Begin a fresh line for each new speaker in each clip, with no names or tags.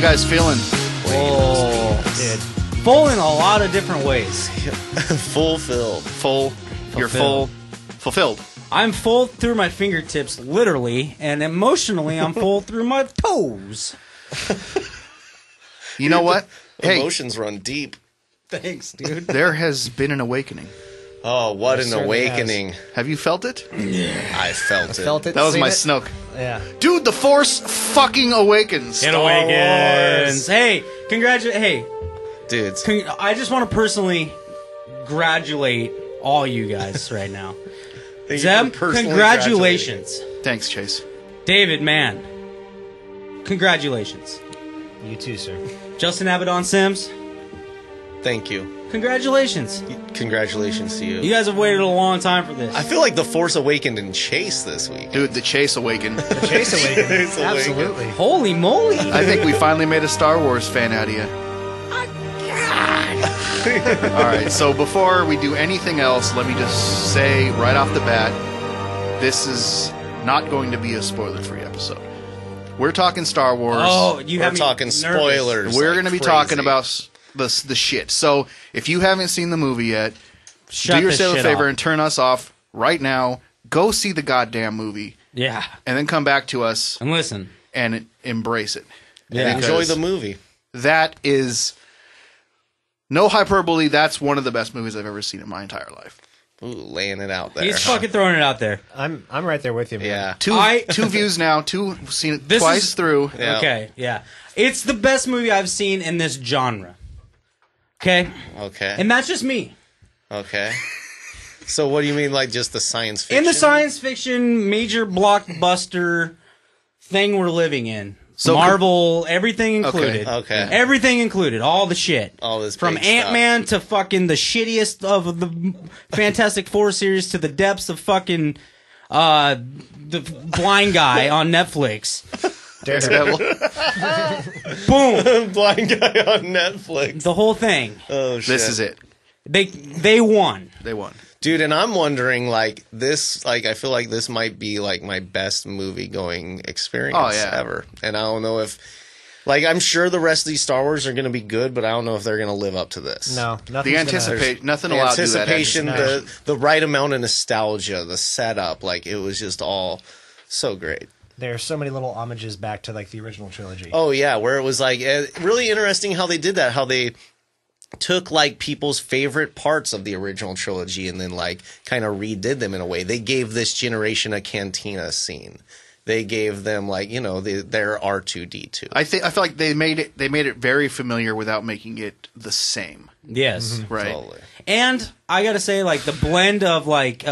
guys feeling?
Oh, dude. Full in a lot of different ways.
Fulfilled.
Full. You're full. Fulfilled.
I'm full through my fingertips, literally, and emotionally, I'm full through my toes.
You know what? Hey,
Emotions run deep.
Thanks, dude.
there has been an awakening.
Oh, what an
certainly
awakening.
Have you felt it?
I felt it.
Felt it.
That was
seen
my
it.
snook.
Yeah.
Dude, the Force fucking awakens.
It awakens. Hey, Hey,
Dudes.
I just want to personally congratulate all you guys right now. Zeb, congratulations.
Thanks, Chase.
David, man, congratulations.
You too, sir.
Justin Abaddon Sims,
Thank you.
congratulations.
Congratulations to you.
You guys have waited a long time for this.
I feel like the Force awakened in Chase this week.
Dude, the Chase awakened.
Chase Awakening.
Chase Awakening.
Absolutely.
Holy moly.
I think we finally made a Star Wars fan out of you. Alright, so before we do anything else, let me just say right off the bat, this is not going to be a spoiler-free episode. We're talking Star Wars.
Oh, you
We're
have me
talking
nervous.
spoilers.
We're
like
going to be
crazy.
talking about the shit. So if you haven't seen the movie yet,
Shut
do
this
yourself a
shit
favor
off.
and turn us off right now. Go see the goddamn movie,
Yeah.
and then come back to us
And listen.
and embrace it.
Yeah.
Because
Enjoy the movie.
That is no hyperbole. That's one of the best movies I've ever seen in my entire life.
Ooh, laying it out there.
He's fucking throwing it out there.
I'm right there with you, man.
Yeah.
Two views now. Seen it
This
twice
is-
through.
Yeah.
Okay, yeah. It's the best movie I've seen in this genre. Okay?
Okay.
And that's just me.
Okay. So what do you mean, like just the science fiction?
In the science fiction major blockbuster thing we're living in.
So
Marvel, everything included.
Okay.
Everything included. All the shit.
All this
From
big stuff.
Ant-Man to fucking the shittiest of the Fantastic Four series to the depths of fucking the blind guy on Netflix.
Daredevil.
Boom.
Blind guy on Netflix.
The whole thing.
Oh shit.
This is it.
They won.
They won.
Dude, and I'm wondering, like, this, like, I feel like this might be, like, my best movie-going experience ever. And I don't know if, like, I'm sure the rest of these Star Wars are going to be good, but I don't know if they're going to live up to this.
No,
The anticipation. Nothing will outdo that.
Anticipation, the right amount of nostalgia, the setup, like, it was just all so great.
There are so many little homages back to like the original trilogy.
Oh, yeah, where it was, like, really interesting how they did that, how they took like people's favorite parts of the original trilogy and then like kind of redid them in a way. They gave this generation a cantina scene. They gave them like, you know, their R2D2.
I feel like they made it very familiar without making it the same.
Yes.
Right.
Totally.
And I gotta say, like, the blend of, like,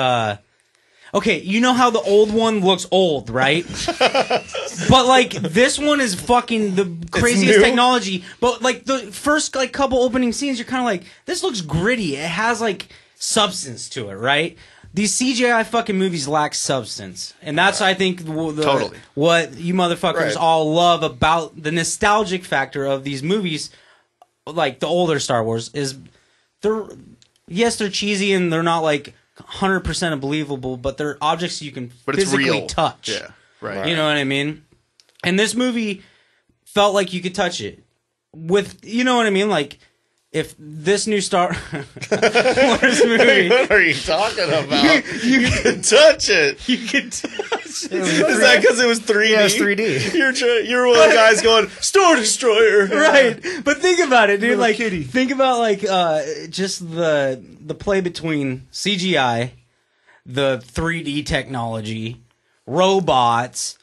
okay, you know how the old one looks old, right? But, like, this one is fucking the craziest
new?
technology. But, like, the first, like, couple opening scenes, you're kind of like, this looks gritty. It has, like, substance to it, right? These CGI fucking movies lack substance. And that's, I think,
Totally.
what you motherfuckers
Right.
all love about the nostalgic factor of these movies, like the older Star Wars, is they're cheesy and they're not, like, 100% believable, but they're objects you can
But it's
physically
real.
touch.
Yeah. Right.
You know what I mean? And this movie felt like you could touch it. With, you know what I mean? Like, if this new Star Wars movie,
What are you talking about? you can touch it.
you could touch it.
Is that because it was 3D?
Yeah, it's 3D.
You're one of the guys going, Star Destroyer.
Right. But think about it, dude.
Little
Like,
kitty.
think about, like, just the play between CGI, the 3D technology, robots,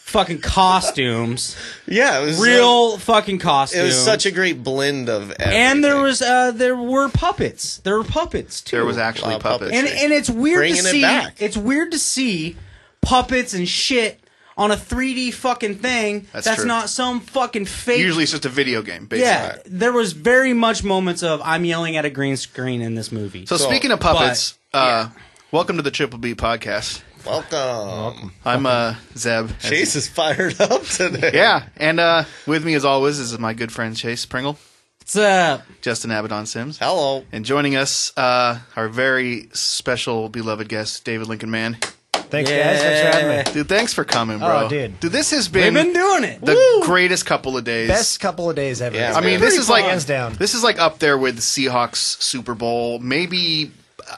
fucking costumes,
Yeah, it was
real fucking costumes.
It was such a great blend of everything.
And there were puppets. There were puppets too.
There was actually
Wow,
puppets.
and it's weird
Bringing
to
it
see.
back.
It's weird to see puppets and shit on a 3D fucking thing.
That's true.
Not some fucking fake.
Usually it's just a video game, basically.
yeah, there was very much moments of I'm yelling at a green screen in this movie.
So speaking of puppets, welcome to the Triple B podcast.
Welcome.
I'm Zeb.
Chase is fired up today.
Yeah, and with me as always is my good friend Chase Pringle,
What's up?
Justin Abaddon Sims,
Hello.
and joining us our very special beloved guest David Lincoln Mann.
Thanks, guys. Thanks for having me.
Dude, thanks for coming, bro.
Oh, dude.
This has
We've
been
been doing it.
the greatest couple of days.
Best couple of days ever.
Yeah,
I mean,
man.
this is like
hands down.
This is like up there with the Seahawks Super Bowl. Maybe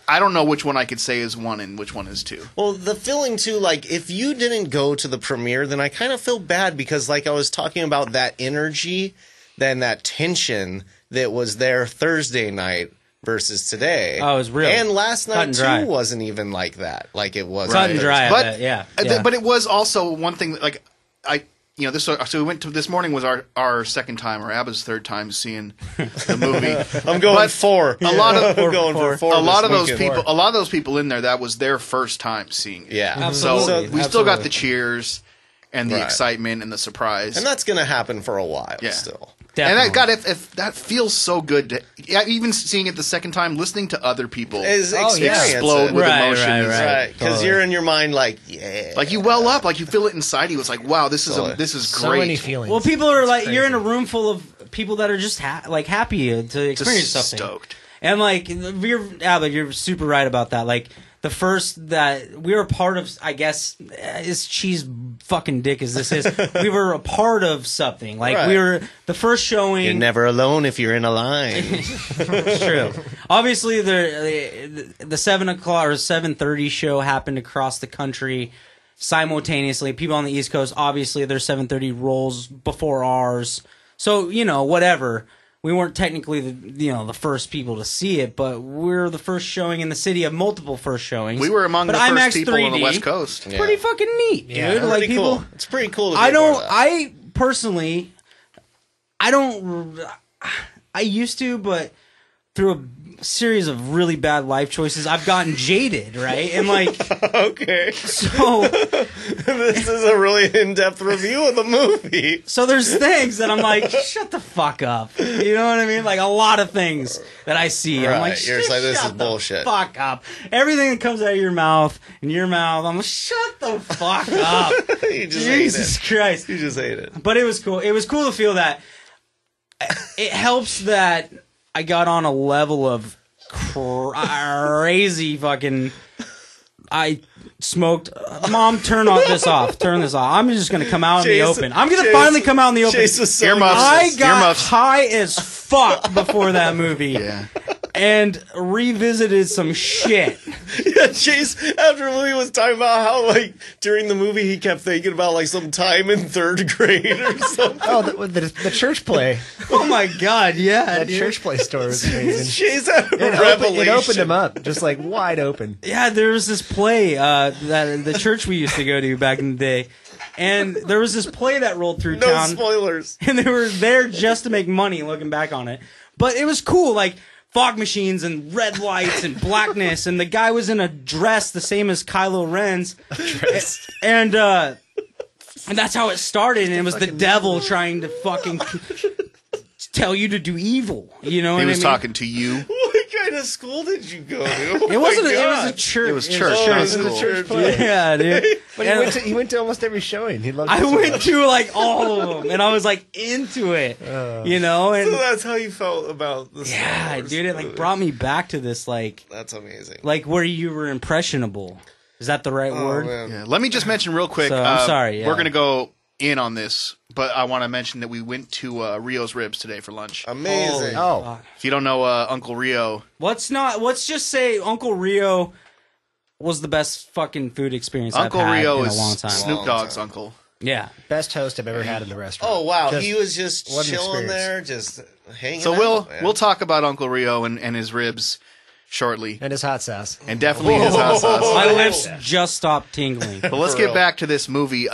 I don't know which one I could say is one and which one is two.
Well, the feeling too, like if you didn't go to the premiere, then I kind of feel bad because, like I was talking about that energy, then that tension that was there Thursday night versus today.
Oh, it was real.
And last
Cut
night
and
too
dry.
wasn't even like that. Like it was
Cut and dry.
But
Yeah.
but it was also one thing that, like this. So we went to this morning was our second time, or Abba's third time seeing the movie.
I'm going
But
four.
A lot of
I'm going for four.
a lot of
this
those
weekend.
people, a lot of those people in there, that was their first time seeing it.
Yeah.
Absolutely.
So we still got
Absolutely.
the cheers and the
Right.
excitement and the surprise.
And that's going to happen for a while
Yeah.
still.
Definitely.
And that, God, if that feels so good to, even seeing it the second time, listening to other people
Is
Oh, yeah.
experience
explode
it.
with
Right,
emotion.
right,
is-
right.
Right, because
Totally.
you're in your mind like, yeah.
Like you well up, like you feel it inside you. It's like, wow, this is
Totally.
this is
So
great.
many feelings.
Well, people are like,
crazy.
you're in a room full of people that are just happy to experience
Just
something.
stoked.
And like, you're super right about that. Like, the first that we were a part of, I guess, as cheese fucking dick as this is, we were a part of something. Like,
Right.
we were the first showing.
You're never alone if you're in a line.
It's true. Obviously, the 7 o'clock or 7:30 show happened across the country simultaneously. People on the East Coast, obviously, their 7:30 rolls before ours. So, whatever. We weren't technically the first people to see it, but we're the first showing in the city of multiple first showings.
We were among
But
the first
IMAX
people on the
3D,
West Coast.
Yeah.
Pretty fucking neat, dude.
Yeah.
Like
Pretty
people,
cool. It's pretty cool to
I
be a part
don't.
of that.
I personally, I don't. I used to, but through a series of really bad life choices, I've gotten jaded, right? And like,
Okay.
so
This is a really in-depth review of the movie.
so there's things that I'm like, shut the fuck up. You know what I mean? Like a lot of things that I see, I'm like,
Right. You're just like, this
shut
is
the
bullshit.
Fuck up. Everything that comes out of your mouth, I'm like, shut the fuck up.
You just hate
Jesus
it.
Christ.
You just hate it.
But it was cool. It was cool to feel that. It helps that I got on a level of crazy fucking. I smoked. Mom, turn this off. Turn this off. I'm just gonna come out in the
Chase-
open. I'm gonna
Chase-
finally come out in the open.
Chase was so
Earmuffs.
I got
Earmuffs.
high as fuck before that movie.
Yeah.
And revisited some shit.
Yeah, Chase, after the movie, was talking about how, like, during the movie, he kept thinking about, like, some time in third grade or something.
Oh, the church play.
Oh my god, yeah.
That
dude.
church play story was amazing.
Chase had a
It
revelation.
opened him up, just like wide open.
Yeah, there was this play that the church we used to go to back in the day, and there was this play that rolled through
No
town,
spoilers.
and they were there just to make money. Looking back on it, but it was cool, like fog machines and red lights and blackness, and the guy was in a dress the same as Kylo Ren's, and that's how it started. And it was the devil trying to fucking tell you to do evil. You know what
He
I
was
mean?
talking to you.
What kind of school did you go to?
It wasn't. It was a
God.
church.
It was church,
Oh,
not
it was
school.
a church play.
Yeah, dude.
But
And-
he went to almost every showing. He loved it
I
so
went
much.
to like all of them, and I was like into it, you know. And
So that's how you felt about the Star
yeah,
Wars
dude, it like
movie.
brought me back to this like
That's amazing.
where you were impressionable. Is that the right
Oh,
word?
man.
Yeah. Let me just mention real quick.
So, I'm sorry, yeah.
We're gonna go in on this, but I want to mention that we went to Rio's Ribs today for lunch.
Amazing.
Oh,
If you don't know Uncle Rio,
Let's just say Uncle Rio was the best fucking food experience
Uncle
I've had
Rio
in a
is
long time.
Snoop
Long
Dogg's
time.
uncle.
Yeah.
best host I've ever had in the restaurant.
Oh, wow.
Just-
He was just
what an
chilling
experience.
there, just hanging
So
out. man.
we'll talk about Uncle Rio and his ribs shortly,
And his hot sauce.
and definitely his hot sauce.
My lips just stopped tingling.
But let's
For
get
real.
back to this movie.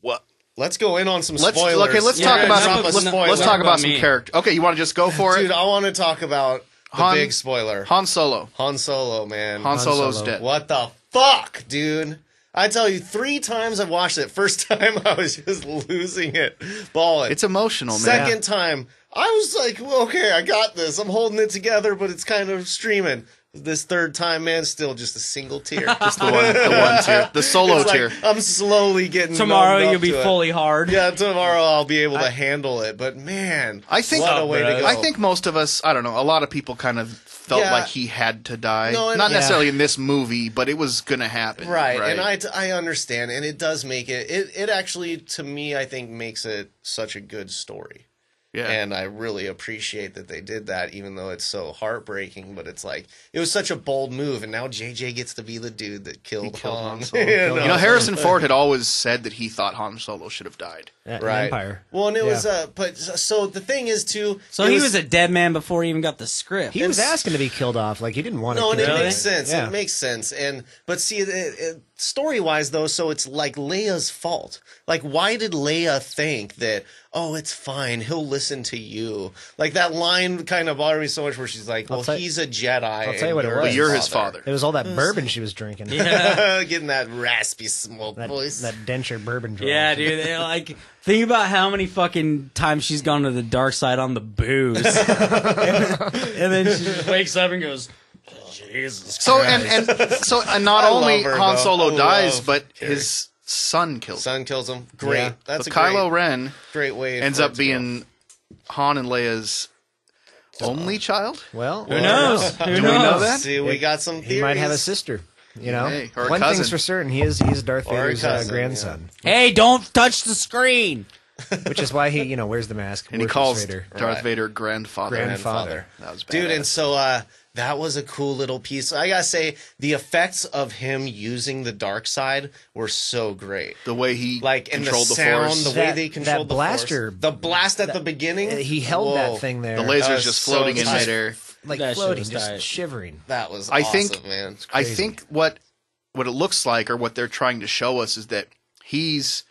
What?
Let's go in on some
Let's
spoilers.
okay. Let's
Yeah,
talk about
drop
some.
a spoiler.
Let's talk
About
about some
me.
character. Okay, you want to just go for
Dude,
it?
I want to talk about the
Han-
big spoiler.
Han Solo.
Han Solo, man.
Han Solo's
Solo.
dead.
What the fuck, dude? I tell you, 3 times I've watched it. First time, I was just losing it, balling.
It's emotional, man.
Second time, I was like, well, okay, I got this. I'm holding it together, but it's kind of streaming. this third time, man, still just a single tear.
Just the one tier, the solo
It's like,
tier.
I'm slowly getting
Tomorrow
numbed up
you'll be
to it.
fully hard.
Yeah, tomorrow I'll be able to handle it. But man,
I think
what a way to go.
I think most of us, I don't know, a lot of people kind of felt
Yeah.
like he had to die.
No, and-
Not
Yeah.
necessarily in this movie, but it was going to happen.
Right, and I understand, and it does make it actually, to me, I think makes it such a good story.
Yeah.
And I really appreciate that they did that, even though it's so heartbreaking. But it's like, it was such a bold move, and now JJ gets to be the dude that killed Han.
Solo.
You know?
Harrison Ford had always said that he thought Han Solo should have died.
Right.
Empire.
Well, and it was, but so the thing is, too.
So he was a dead man before he even got the script.
He was asking to be killed off. Like, he didn't want to
No,
kill
and it
him.
makes sense.
Yeah.
It makes sense. But see, story-wise, though, so it's like Leia's fault. Like, why did Leia think that, oh, it's fine, he'll listen to you? Like, that line kind of bothered me so much where she's like, well, he's a Jedi.
I'll tell you what it was.
But you're his father.
It was all that bourbon she was drinking.
Getting that raspy smoke voice.
That denture bourbon draw.
Yeah, dude. They're like, think about how many fucking times she's gone to the dark side on the booze, and then she just wakes up and goes, "Jesus."
So
Christ.
and not
I
only
love her,
Han
though.
Solo
I
dies,
love
but
Carrie.
his son kills him.
Son kills him. Great.
Yeah.
That's
So
a
Kylo Ren
great way.
ends
for
up
it to go.
being Han and Leia's only child.
Well,
Who knows? Who
Do we
knows?
know that?
See, we got some theories.
he might have a sister. You know,
Hey, or a
one
cousin.
thing's for certain: he's Darth
Or a
Vader's
cousin,
grandson,
Hey, don't touch the screen.
which is why he, wears the mask
And he
worships
calls
Vader.
Darth
Right.
Vader grandfather.
Grandfather.
That was badass.
Dude, and so that was a cool little piece. I gotta say, the effects of him using the dark side were so great.
the way he
And the
controlled the
sound,
Force.
the way they controlled
that blaster-
the Force. The blast at the beginning.
He held
Whoa.
that thing there,
the
That
laser's
was
just
so
floating in
tight.
midair.
like
That shit
floating,
was
just
tight.
shivering.
That was
I
awesome,
think,
man.
I think what it looks like, or what they're trying to show us, is that he's,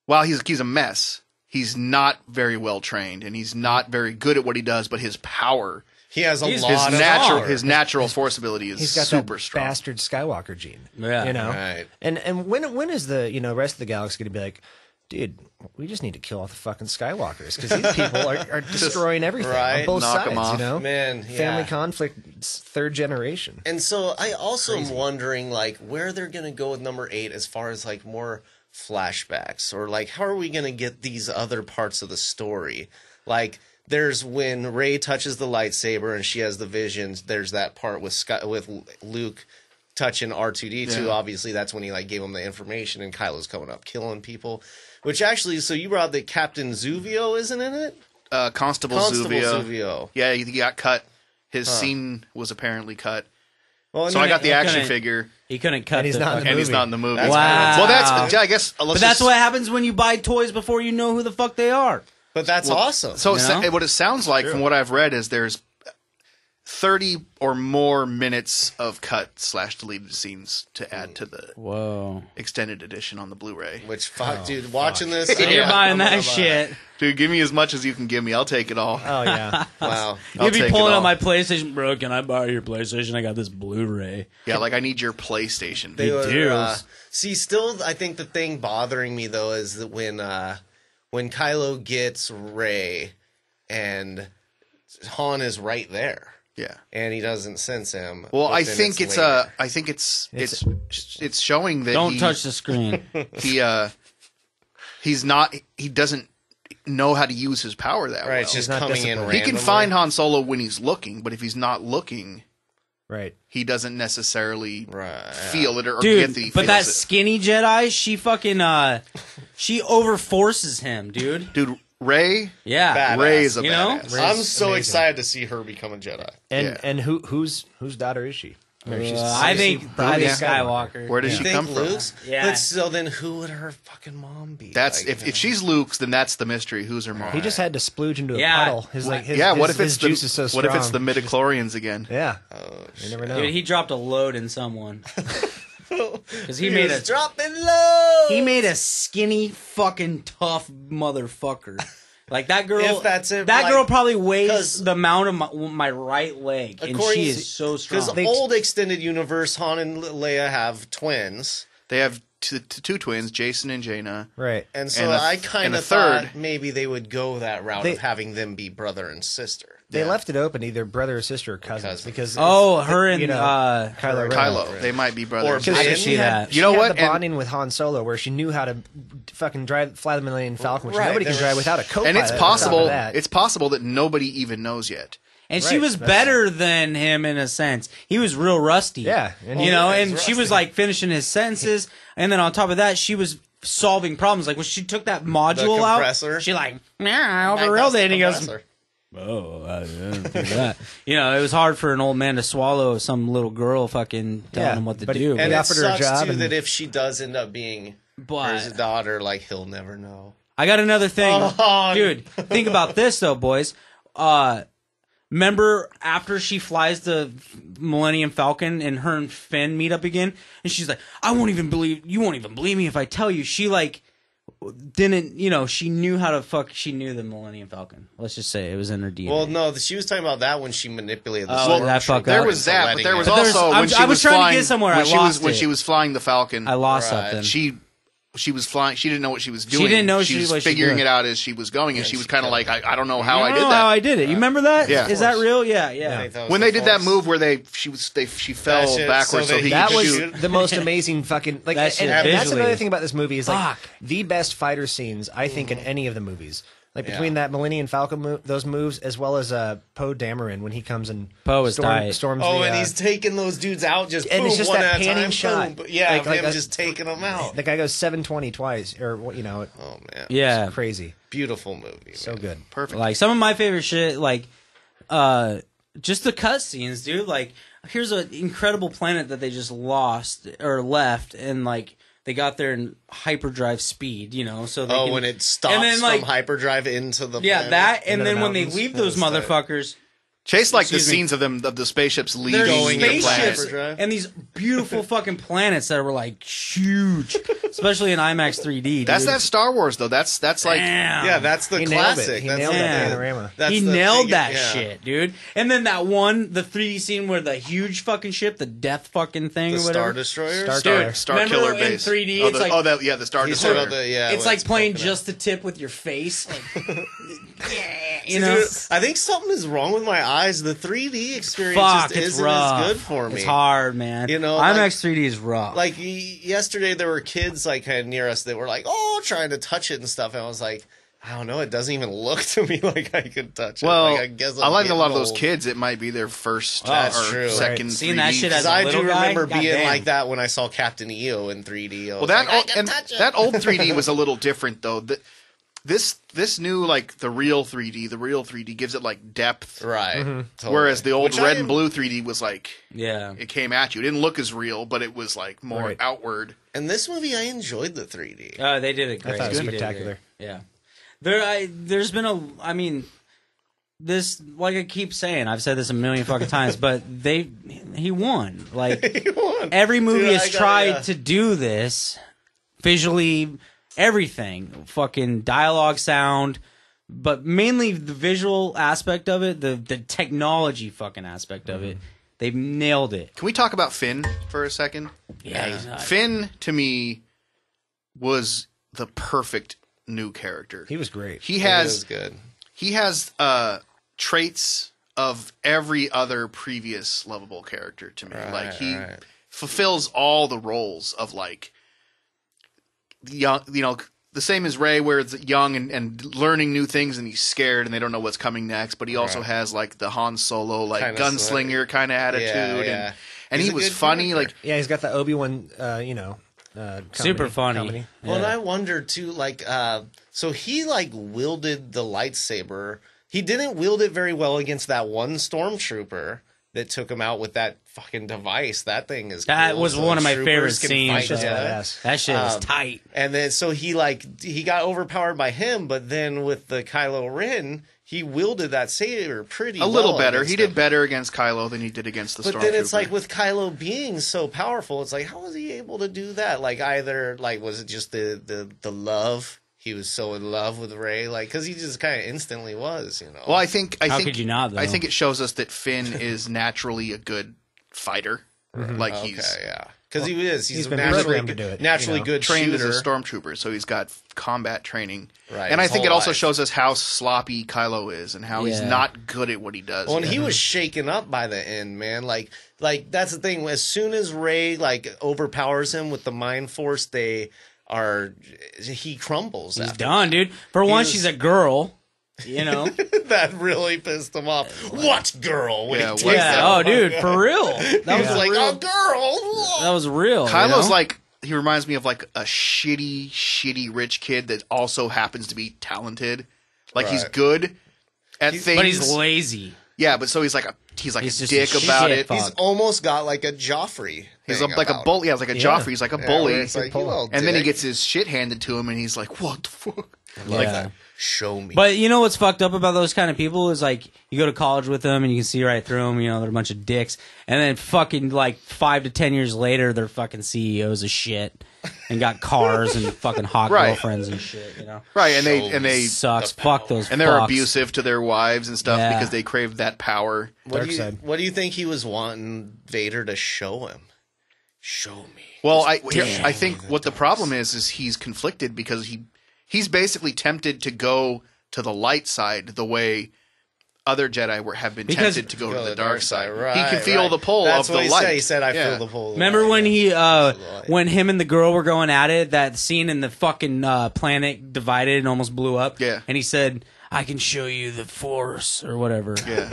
while he's a mess, he's not very well trained, and he's not very good at what he does. But his power,
He has a
His
lot of power.
his natural force ability is
He's got
super
that
strong.
bastard Skywalker gene.
Yeah.
Right.
And when is the rest of the galaxy going to be like, dude, we just need to kill all the fucking Skywalkers because these people are destroying everything
Right.
on both
Knock 'em
sides.
off.
You know,
Man, yeah.
family conflict, third generation.
And so I also am wondering, like, where they're going to go with number 8 as far as, like, more flashbacks, or, like, how are we going to get these other parts of the story? Like, there's when Rey touches the lightsaber and she has the visions. There's that part with Luke touching R2-D2.
Yeah.
Obviously, that's when he, like, gave him the information, and Kylo's coming up killing people. Which actually, so you brought that Captain Zuvio isn't in it?
Constable
Constable
Zuvio.
Zuvio.
Yeah, he got cut. His scene was apparently cut.
Well,
So I got the
he
action
couldn't-
figure,
He couldn't cut.
And he's
the
not in
fucking-
and he's
movie.
not in the movie.
That's
Wow.
Well, that's, yeah, I guess.
But that's what happens when you buy toys before you know who the fuck they are.
But that's awesome.
So
You know?
what it sounds like, from what I've read, is there's 30 or more minutes of cut/deleted scenes to add to the
Whoa.
extended edition on the Blu-ray.
Which fuck, dude, watching this,
So you're
yeah,
buying
I'm
that
gonna buy it.
shit.
Dude, give me as much as you can give me. I'll take it all.
Oh yeah,
Wow.
I'll
You'd be
take it
pulling
all.
out my PlayStation, bro. Can I borrow your PlayStation? I got this Blu-ray.
Yeah, like I need your PlayStation.
They were,
do.
see, still, I think the thing bothering me though is that when Kylo gets Rey, and Han is right there,
Yeah.
and he doesn't sense him.
Well,
but
I
then
think it's
later.
I think it's showing that
Don't touch the screen.
he doesn't know how to use his power that
right.
well.
It's just
not
coming in.
disciplined.
He
Randomly.
can find Han Solo when he's looking, but if he's not looking,
right.
he doesn't necessarily
Right.
feel it or get the.
Dude, but that
feels it.
skinny Jedi, she fucking she overforces him, dude.
Dude, Ray.
Yeah.
Badass.
Ray is a
You know?
badass.
I'm so
amazing.
excited to see her become a Jedi.
And
Yeah.
and whose daughter is she? Or she's
I think
obviously
Skywalker.
Where does
You
she
think
come from?
Luke's?
Yeah.
But so then, who would her fucking mom be?
That's
Like,
if she's Luke's, then that's the mystery. Who's her mom?
He just had to splooge into a
Yeah.
puddle. His like his,
yeah. What
his,
if it's
his juice is so
the
strong.
what if it's the midichlorians again?
Yeah,
Oh,
you never know.
Dude, he dropped a load in someone. Because he made
was
a
dropping low.
he made a skinny fucking tough motherfucker. Like that girl.
If that's it,
that
like,
girl probably weighs
'cause-
the amount of my right leg, and she is so strong.
Because old extended universe, Han and Leia have twins,
They have two twins, Jason and Jaina.
right.
and so
And a-
I
and
kind
a
of
third.
thought maybe they would go that route
They-
of having them be brother and sister.
They left it open, either brother or sister or cousins, because
her and
Kylo Ren.
Kylo. They might be brothers.
I can see that.
You know
She
what?
had the bonding with Han Solo, where she knew how to fucking fly the Millennium Falcon, which nobody can drive without a co-pilot.
And it's
on top of
possible.
that.
It's possible that nobody even knows yet.
And she was better than him in a sense. He was real rusty.
Yeah.
And and she was like finishing his sentences. And then on top of that, she was solving problems. Like when she took that module out, she like, I overruled it. And he goes, oh, I didn't think of that. It was hard for an old man to swallow some little girl fucking telling him what to do.
And
he
it
offered her a
sucks
job.
too that if she does end up being his daughter, like he'll never know.
I got another thing. Dude, think about this though, boys. Remember after she flies the Millennium Falcon and her and Finn meet up again, and she's like, you won't even believe me if I tell you. She like didn't, she knew how to she knew the Millennium Falcon. Let's just say it was in her DNA.
Well, no, she was talking about that when she manipulated the
There was that, but there was
But
also when she
I
was
trying
flying,
to get somewhere.
when she was flying the Falcon.
I lost something.
She was flying. She didn't know what she was doing.
She didn't know
she was
what
figuring
doing.
it out as she was going, and she was kind of like, I don't know how I
I
did
don't know
that.
how I did it. You remember that?
Yeah.
Is that real? Yeah.
When they did that move where she fell backwards, so he
that
could
was
shoot.
the most amazing fucking like.
That shit
and that's
visually.
another thing about this movie is like
Fuck.
the best fighter scenes I think in any of the movies. Like between that Millennium Falcon those moves, as well as Poe Dameron when he comes and
Poe is tight.
storms.
and he's taking those dudes out just
and
boom,
it's just
one
that
at a
panning
time,
shot.
boom.
Like
him
a-
just taking them out.
The guy goes 720 twice, or
Oh man,
Yeah.
it's crazy,
beautiful movie,
so
man.
good.
Perfect.
Like some of my favorite shit, like just the cutscenes, dude. Like here's an incredible planet that they just lost or left, and like they got there in hyperdrive speed, so they
when it stops
and then, like,
from hyperdrive into the
yeah,
planet.
that, and
Into the
then when they
mountains.
leave those
That's tight.
motherfuckers,
Chase like the
Excuse me.
scenes of the spaceships leaving
there's
Going
the
into
planet.
spaceships
hyperdrive.
and these beautiful fucking planets that were like huge, especially in IMAX 3D.
That's
dude.
that Star Wars though. That's like
Damn.
Yeah, that's the
He nailed it.
classic.
He
That's
nailed
the-
that panorama.
that's
He
the
nailed
thing,
that
yeah.
shit, dude. And then that the 3D scene where the huge fucking ship, the death fucking thing,
The
or
Star
whatever.
Destroyer.
Star
Remember
Killer
in
base.
3D,
Oh,
it's like
the Star
He's
Destroyer.
talking about the-
it's
when
like playing
poking
just the tip with your face. Like,
See, dude, I think something is wrong with my eyes. The 3D experience
fuck,
just
it's
isn't
rough.
as good for me.
It's hard, man.
IMAX
IMAX 3D is rough.
Like yesterday, there were kids like kind of near us that were like, "Oh, trying to touch it and stuff," and I was like, "I don't know. It doesn't even look to me like I could touch it."
Well,
like, I guess
I like a lot of those
old.
kids. It might be their first
That's
or
true.
second.
Right.
Seeing
3D.
that shit as
Because
a
I
little
do
guy,
remember being
goddamn.
like that when I saw Captain EO in 3D. I was
Well, that
like, I
old,
can
and
touch it.
that old 3D was a little different though. This new like the real 3D gives it like depth,
right. Totally.
whereas the old
Which
red
I
and blue 3D was like
yeah.
it came at you. It didn't look as real, but it was like more
Right.
outward.
And this movie, I enjoyed the 3D.
They did it great.
I thought it was
They did
spectacular.
great. Yeah. There's been this, like I keep saying, I've said this a million fucking times, but he won. Like
He won.
every movie
Dude,
has tried to do this visually, everything, fucking dialogue, sound, but mainly the visual aspect of it, the technology fucking aspect of it. They've nailed it.
Can we talk about Finn for a second?
Yeah, he's not-
Finn to me was the perfect new character.
He was great.
He
It
has
was good.
he has traits of every other previous lovable character to me. Like he fulfills all the roles of like young, the same as Rey, where it's young and learning new things, and he's scared and they don't know what's coming next. But he also has like the Han Solo, like
Kinda
gunslinger kind of attitude,
yeah.
and
He's
he
a
was
good
funny.
character.
Like
Yeah, he's got the Obi-Wan,
super funny.
comedy.
Well, and
Yeah.
I wonder too, like, so he like wielded the lightsaber. He didn't wield it very well against that one stormtrooper that took him out with that fucking device. That thing is
That
cool.
was
So
one of my
troopers
favorite
can
scenes.
fight
Just
Jedi.
badass.
That shit was tight.
And then so he got overpowered by him, but then with the Kylo Ren, he wielded that saber pretty
a little
well
better.
against
He did
him.
better against Kylo than he did against the
But
Stormtrooper.
then it's like with Kylo being so powerful, it's like how was he able to do that? Like either like was it just the love? He was so in love with Rey, like because he just kind of instantly was,
Well, I think
How could you not, though?
I think it shows us that Finn is naturally a good fighter. Like
okay,
he's
yeah. Because he is. He's
been
naturally
programmed to do it,
naturally
you know.
good
trained
shooter.
as a stormtrooper, so he's got combat training.
Right,
and I
his
think it
whole
also
life.
shows us how sloppy Kylo is and how he's
Yeah.
not good at what he does.
Well, and
yet.
he was shaken up by the end, man. Like that's the thing. As soon as Rey overpowers him with the Mind Force, he crumbles.
He's
after
done, dude. For one,
was-
she's a girl. You know?
that really pissed him off. What girl? When he
Yeah,
takes
what
that-
Yeah. Oh, dude, for real. That
He's
was
like,
real.
a girl.
That was real.
Kylo's
you know?
he reminds me of like a shitty rich kid that also happens to be talented. Like he's
Right.
good at things,
but he's lazy.
yeah. But so he's like
He's
a
just
dick
a
about
shit
it.
fuck.
He's almost got like a Joffrey.
He's
thing
like a
about
bully. Yeah, it's like a
Yeah.
Joffrey. He's like a
him. Yeah,
bully.
where it's like, you little
and then he
dick.
gets his shit handed to him, and he's like, "What the fuck?"
like,
Yeah.
show me.
But you know what's fucked up about those kind of people is like you go to college with them and you can see right through them. You know they're a bunch of dicks, and then fucking like 5 to 10 years later, they're fucking CEOs of shit and got cars and fucking hot
Right.
girlfriends and shit. You know,
Right, and
Show
they
sucks.
the
Fuck
power.
those.
and they're
fucks.
abusive to their wives and stuff
Yeah.
because they crave that power.
what
Dark
what do you think he was wanting Vader to show him? Show me.
Well, I think what the problem is he's conflicted because he's basically tempted to go to the light side the way other Jedi have been
Because-
tempted to go to the dark side.
Right,
he can feel
right.
the pull
That's
of
what
the
he
light.
Said. He said, "I
Yeah.
feel the pull." Of the
Remember
light."
when he
Light.
when him and the girl were going at it, that scene in the fucking planet divided and almost blew up?
Yeah.
And he said, I can show you the force or whatever.
Yeah,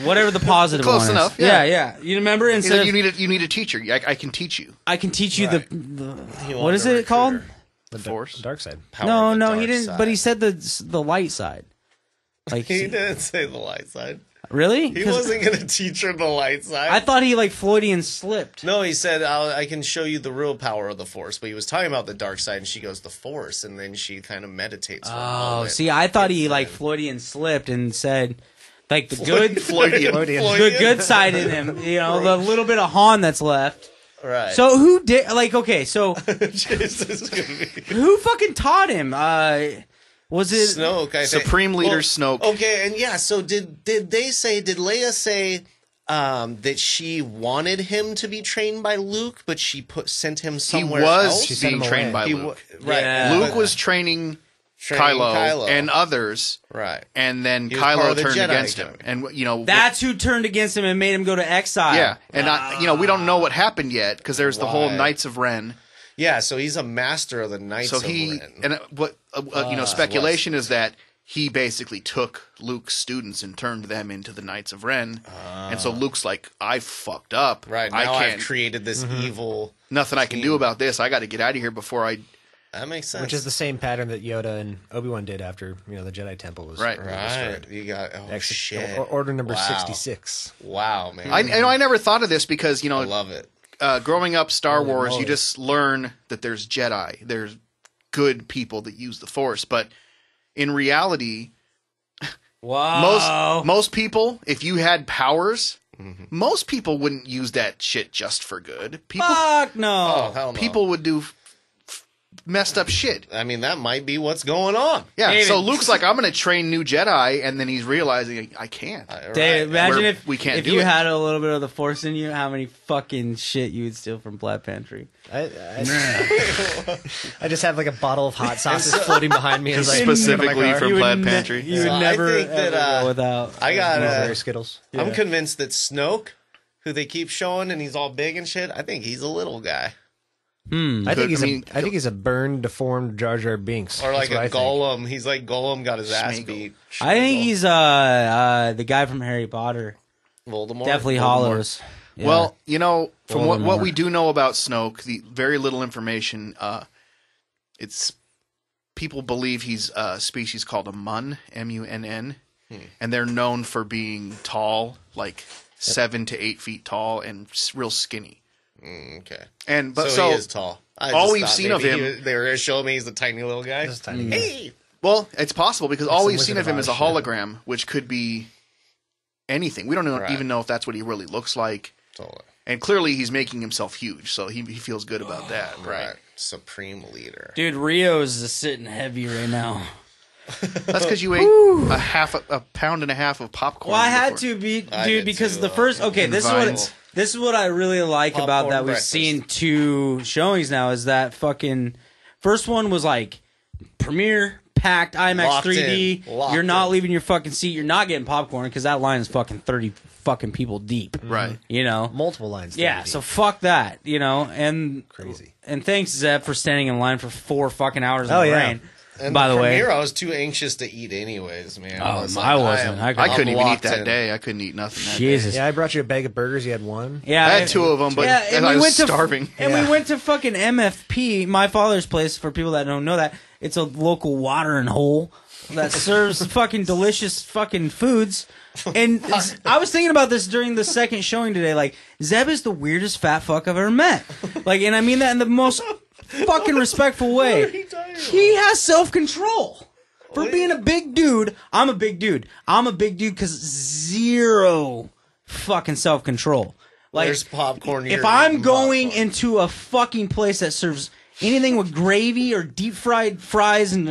Whatever the positive
Close
one is.
enough,
Yeah,
yeah.
yeah. You remember?
He's
Instead
like,
of,
you need a teacher. I can teach you.
I can teach you
Right.
what
He wanted
is
a
it called?
recruiter.
The
Force?
dark side.
Power
No,
of the
no,
dark
he didn't.
side.
But he said the light side. Like
He didn't say the light side.
really?
He
'Cause
wasn't going to teach her the light side.
I thought he like Freudian slipped.
No, he said, I can show you the real power of the Force. But he was talking about the dark side, and she goes, the Force. And then she kind of meditates for a
Oh,
moment.
see, I thought he
It's
like
then-
Freudian slipped and said like the good
Freudian.
the good side in him. You know, the little bit of Han that's left.
Right.
So who did like okay? So
Jesus, gonna be
who fucking taught him? Was it
Snoke, I think.
Supreme Leader
Well,
Snoke.
Okay, and yeah, so did Leia say that she wanted him to be trained by Luke, but she sent him
He
somewhere
was
else?
She sent
being
him
trained
away.
by
He
Luke.
right.
Yeah.
Luke
but-
was training
training
Kylo and others,
right.
and then
He was part
Kylo
of the
turned
Jedi
against him.
Academy.
And you know
That's who turned against him and made him go to exile.
yeah, and we don't know what happened yet because there's the whole
Right.
Knights of Ren.
Yeah, so he's a master of the Knights
So
of
he
Ren.
and what speculation is that he basically took Luke's students and turned them into the Knights of Ren, and so Luke's like, I fucked up.
Right,
I
now I've
can't.
created this evil...
Nothing I can do about this. I got to get out of here before I.
That makes sense.
Which is the same pattern that Yoda and Obi-Wan did after the Jedi Temple was
Right.
Right,
destroyed.
you got... Oh, shit.
Order number
Wow.
66.
Wow, man.
I never thought of this because
I love it.
growing up Star Wars, you
moly.
just learn that there's Jedi, there's good people that use the Force, but in reality,
Wow.
most people, if you had powers, most people wouldn't use that shit just for good.
Fuck no.
Oh, hell no.
People would do messed up shit.
I mean, that might be what's going on.
Yeah,
David.
so Luke's like, I'm going to train new Jedi, and then he's realizing I can't.
David, imagine
Where
if
we can't
if
do
you
it.
had a little bit of the Force in you, how many fucking shit you would steal from Black Pantry.
I just have like a bottle of hot sauces floating behind me. As I
Specifically
get in my car.
from
You would
Plaid
ne-
Pantry.
You would
So I
never
think that,
ever go without.
I got
Blueberry Skittles.
I'm convinced that Snoke, who they keep showing and he's all big and shit, I think he's a little guy.
I think he's
I mean,
I think he's a burned, deformed Jar Jar Binks.
Or like
That's what
a
I think.
Golem. He's like Golem got his ass
Schmeagol.
beat.
I think he's the guy from Harry Potter.
Voldemort.
Definitely Hollows. Yeah.
Well, you know, from what
Voldemort.
we do know about Snoke, the very little information, it's people believe he's a species called a Munn, M-U-N-N, and they're known for being tall, like 7 to 8 feet tall, and real skinny.
Okay.
And but
so he is tall. I
all
just
we've
thought
seen of
maybe
him-
they were going to show me he's a tiny little guy.
Just a tiny guy.
Hey!
well, it's possible because all
the
we've seen
Wizard
of him
of
is a
Oz shit.
hologram, which could be anything. We don't know,
Right.
even know if that's what he really looks like.
Totally.
And clearly, he's making himself huge, so he feels good about that, right?
Right. Supreme leader.
dude, Rio's is sitting heavy right now.
That's because you ate a pound and a half of popcorn.
Well, I had
before.
to be,
I
dude,
did
because
too,
the first. Okay, this is what
Vines.
This is what I really like
Popcorn
about that.
breakfast.
We've seen 2 showings now. Is that fucking first one was like premiere packed IMAX
Locked
3D.
in. Locked
You're not
in.
leaving your fucking seat. You're not getting popcorn because that line is fucking 30 fucking people deep.
Right.
You know.
Multiple lines.
Yeah.
30.
So fuck that. You know. And
Crazy.
And thanks Zeb for standing in line for 4 fucking hours in
Oh,
the
yeah.
rain.
And
By the way,
premiere, I was too anxious to eat anyways, man.
Oh,
I was
I wasn't.
am-
I
I couldn't even eat
locked
that
in.
day. I couldn't eat nothing that
Jesus.
Yeah, I brought you a bag of burgers. You had one.
Yeah,
I had 2 of them, but
and
I
we
was
went to
starving.
And
Yeah.
we went to fucking MFP, my father's place. For people that don't know that, it's a local watering hole that serves fucking delicious fucking foods. And I was thinking about this during the second showing today. Like, Zeb is the weirdest fat fuck I've ever met. Like, and I mean that in the most fucking respectful way. He has self-control. For being a big dude, I'm a big dude. I'm a big dude because 0 fucking self-control. Like,
There's popcorn.
if
you're
I'm
eating
going
popcorn.
into a fucking place that serves anything with gravy or deep fried fries and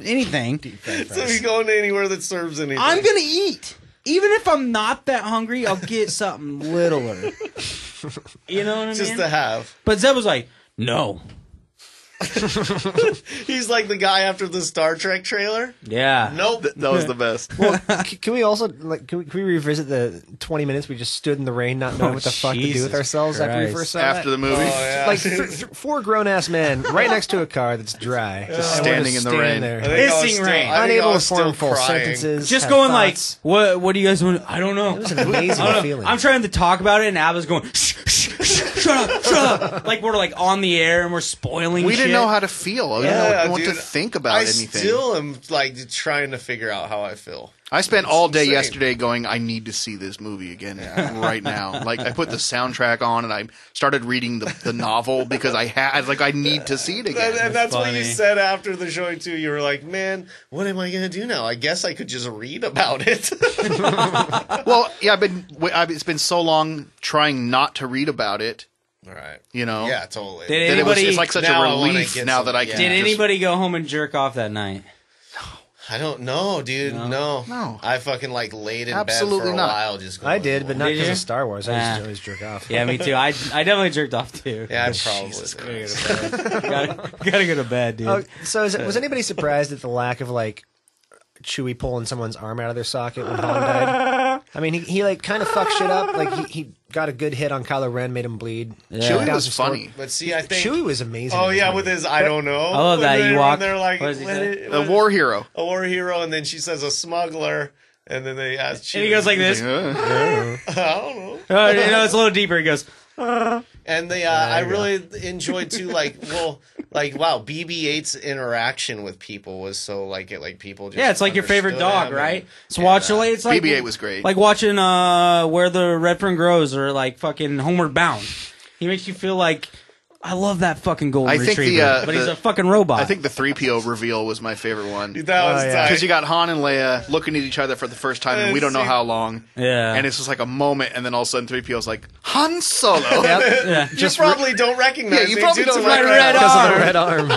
anything,
So if you go into anywhere that serves anything,
I'm gonna eat. Even if I'm not that hungry, I'll get something littler. You know what I mean?
just to have.
But Zeb was like, no.
He's like the guy after the Star Trek trailer.
Yeah.
Nope.
That was the best.
Well, can we also can we revisit the 20 minutes we just stood in the rain, not knowing what the fuck to do
Jesus
with ourselves after we
Christ.
first saw
After the
that?
movie.
Oh, yeah.
Like 4 grown ass men right next to a car that's dry, just
standing in the rain.
I
there,
think I was
Hissing
still-
rain.
I think I
unable to
was
form
still
full
crying.
sentences.
Just
have
going
thoughts.
like, what do you guys want? I don't know.
It was an amazing
I don't know.
feeling.
I'm trying to talk about it, and Abba's going, shh, shh, shh, shut up. Like we're like on the air and we're spoiling.
We
shit.
didn't know how to feel. We
Yeah,
didn't know what to
dude,
think about
I
anything.
still am like trying to figure out how I feel.
I spent all day
insane.
yesterday going, I need to see this movie again right now. Like, I put the soundtrack on and I started reading the novel because I was like, I need to see it again.
And that's what you
funny.
said after the showing too. You were like, "Man, what am I gonna do now? I guess I could just read about it."
Well, yeah, it's been so long trying not to read about it,
All right.
you know?
Yeah, totally.
Did
That
anybody?
it's like such
Now
a
I wanna
relief
get
now
some-
that I
yeah.
can
did
just-
anybody go home and jerk off that night?
I don't know, dude. No.
No.
I fucking like laid in
Absolutely
bed for a
not.
while just going.
I did, but not
Did
because
you?
of Star Wars. I
Ah.
just always jerk off.
Yeah, me too. I definitely jerked off too.
Yeah, I probably
Jesus
did.
gotta go to bed, dude.
Oh, so was anybody surprised at the lack of like Chewie pulling someone's arm out of their socket when Han died? I mean, he like kind of fucked shit up. Like he got a good hit on Kylo Ren, made him bleed.
Yeah.
Chewie
Down
was
some storm.
funny.
But see, I think.
Chewie was amazing.
Oh
in this
yeah,
movie.
with his I don't know.
I love that
When
Ewok.
they're like,
What does he
when
say?
it-
The
when-
war hero.
a war hero, and then she says a smuggler, and then they ask.
And he goes like this.
I don't know.
Oh, you know, it's a little deeper. He goes,
And they, I really enjoyed too. Like, wow, BB-8's interaction with people was so like people. Just
yeah, it's like your favorite
understood
dog,
him
right?
and-
So watch it. It's like
BB-8 was great.
Like watching Where the Red Fern Grows or like fucking Homeward Bound. He makes you feel like I love that fucking golden
I think
retriever, but he's a fucking robot.
I think the 3PO reveal was my favorite one.
That was
yeah.
tight.
Because you got Han and Leia looking at each other for the first time, and we don't know how long.
Yeah.
And it's just like a moment, and then all of a sudden 3PO's like, Han Solo!
yeah.
You probably don't recognize.
Yeah, you
me
probably
due to
don't
my
recognize-
because of the red arm.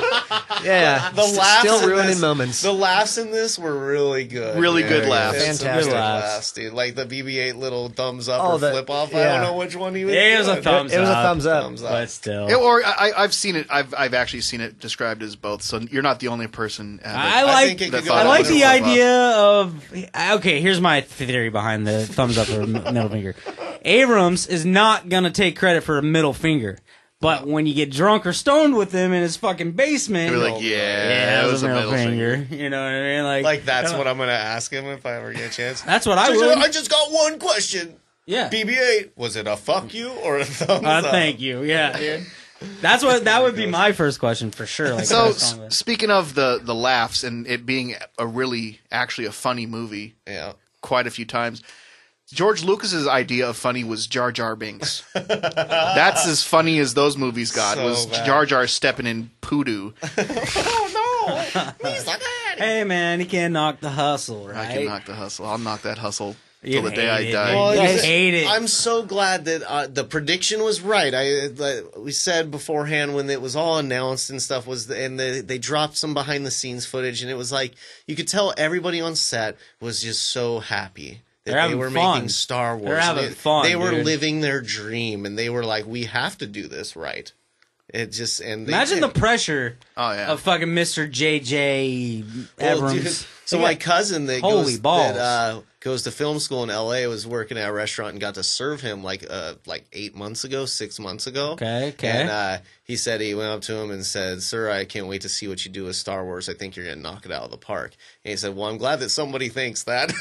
Yeah,
The laughs
still
in
ruining
this-
moments.
The laughs in this were really good.
Really
dude.
good laughs.
It's some
Fantastic
good
laughs.
dude. Like the BB-8 little thumbs up
Oh,
or
the-
flip off. I
yeah.
don't know which one he was.
Yeah, it was a
doing.
thumbs
It was a
up.
thumbs up.
Thumbs up.
But still.
Or I've seen it. I've actually seen it described as both. So you're not the only person.
I
I
like
think it
that
could go
I like
either
the
way.
idea of okay. Here's my theory behind the thumbs up or middle finger. Abrams is not gonna take credit for a middle finger, but when you get drunk or stoned with him in his fucking basement,
You're like,
yeah,
that
it
was a middle finger.
You know what I mean?
Like that's what I'm gonna ask him if I ever get a chance.
That's what I
I
would.
just got one question.
Yeah.
BB-8, was it a fuck you or a thumbs up?
Thank you. Yeah, dude. That would be my first question for sure. Like,
So
first on the-
speaking of the laughs and it being actually a funny movie,
Yeah.
quite a few times. George Lucas's idea of funny was Jar Jar Binks. That's as funny as those movies got.
So
was
bad.
Jar Jar stepping in poodoo.
Oh no! He's like that.
hey man, he can't knock the hustle, right?
I can knock the hustle. I'll knock that hustle
You
till the day I
hate it,
die.
dude.
Well,
You
it's-
hate it.
I'm so glad that the prediction was right. We said beforehand when it was all announced and stuff they dropped some behind the scenes footage and it was like you could tell everybody on set was just so happy that
They're
they were
having fun.
making Star Wars.
They're having fun,
They were
dude.
living their dream, and they were like, "We have to do this right." It just and they
Imagine the
did.
pressure of fucking Mr. J.J.
Well,
Abrams.
dude, so my cousin that
Holy
goes
balls.
that goes to film school in L.A. was working at a restaurant and got to serve him like 6 months ago.
Okay.
And he said he went up to him and said, "Sir, I can't wait to see what you do with Star Wars. I think you're going to knock it out of the park." And he said, "Well, I'm glad that somebody thinks that,"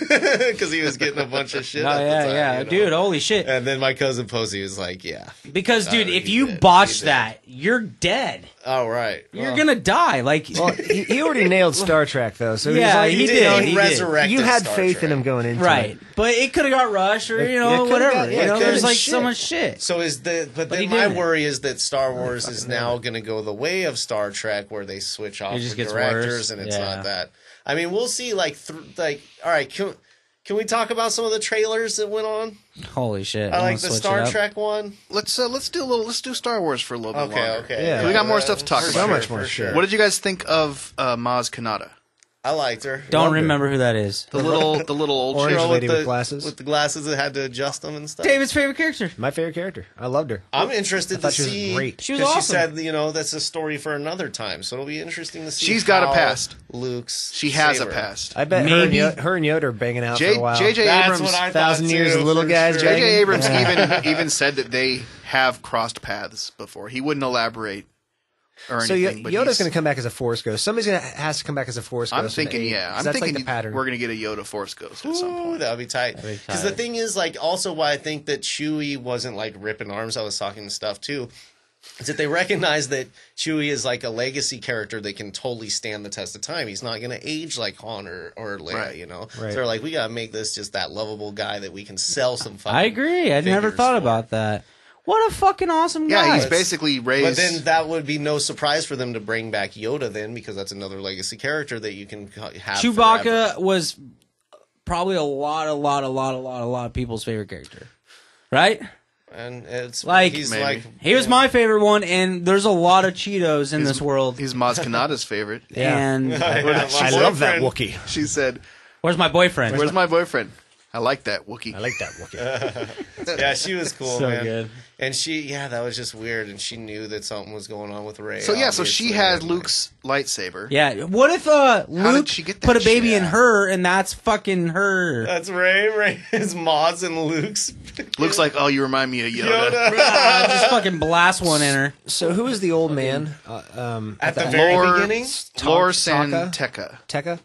because he was getting a bunch of shit.
Oh,
at the time,
yeah.
you know?
Dude, holy shit.
And then my cousin Posey was like, "Yeah."
Because, dude, if
he
you
did.
botch
He did.
that, you're dead.
Oh, right.
You're gonna die. Like,
Well, he already nailed Star Trek though, so
Yeah,
he
he
was like,
did.
He
He did.
resurrected
You had
Star
faith
Trek.
in him going into
right.
it.
But it could have got rushed or,
It could've
whatever.
got- yeah,
You know,
it
there's
could've
like
shit.
so much shit.
So is the but
he
then my
didn't.
worry is that Star Wars is now going to go the way of Star Trek, where they switch off
It just
the
gets
directors,
worse.
and it's
Yeah.
not that. I mean, we'll see. All right, can we talk about some of the trailers that went on?
Holy shit.
I
You
like
wanna
the
switch
Star
it up?
Trek one.
Let's do Star Wars for a little bit
Okay,
longer.
okay.
Yeah.
We got more stuff to talk
For
about.
So
sure,
much more
for
shit.
sure.
What did you guys think of Maz Kanata?
I liked her.
Don't
Loved it.
remember who that is.
The little old
Orange
chick.
Girl
lady
with
with
the
glasses.
with the glasses that had to adjust them and stuff.
David's favorite character.
My favorite character. I loved her.
I'm interested
I thought
to
she was
see.
great.
She was
'cause
awesome.
She said, that's a story for another time. So it'll be interesting to see.
She's got a
how
past.
Luke's.
She has a
saber.
past.
I bet
Maybe-
her and Yoda are banging out for a while.
J.J.
That's
Abrams.
what I thought
1,000 years
too,
of little
for
guys
sure.
banging.
J.J. Abrams even said that they have crossed paths before. He wouldn't elaborate or
So
anything. but
Yoda's
he's-
going to come back as a Force Ghost. Somebody's going to has to come back as a Force
I'm
Ghost.
thinking,
in 8,
yeah.
'cause
I'm
that's
thinking
like the pattern.
we're going to get a Yoda Force Ghost at some
Ooh,
point.
that would be tight.
That'd be
Because the
tight.
thing is, also why I think that Chewie wasn't ripping arms. I was talking and stuff too. Is that they recognize that Chewie is a legacy character that can totally stand the test of time. He's not going to age like Han or Leia,
Right.
Right.
So they're like, we got to make this just that lovable guy that we can sell some fucking
I agree. I never
figures
thought
for.
about that. What a fucking awesome guy.
Yeah, he's basically raised.
But then that would be no surprise for them to bring back Yoda then, because that's another legacy character that you can have
Chewbacca
forever.
was probably a lot of people's favorite character. Right?
And it's
Maybe. He was my favorite one, and there's a lot of Cheetos in this world.
He's Maz Kanata's favorite.
Yeah.
And
I love that Wookiee.
She said,
where's my boyfriend?
"Where's my boyfriend? I like that Wookiee."
I like that Wookiee.
Yeah, she was cool,
So
man.
good.
And that was just weird. And she knew that something was going on with Rey.
So she
obviously,
had
and,
Luke's lightsaber.
Yeah. What if Luke
she get that
put a baby
shit?
in her, and that's fucking her?
That's Rey. Rey is Maz and Luke's.
Looks like, oh, you remind me of Yoda.
Just fucking blast one in her.
So who is the old man?
At the very
Lore-
beginning.
Lore
Taka?
Santeca.
Tekka?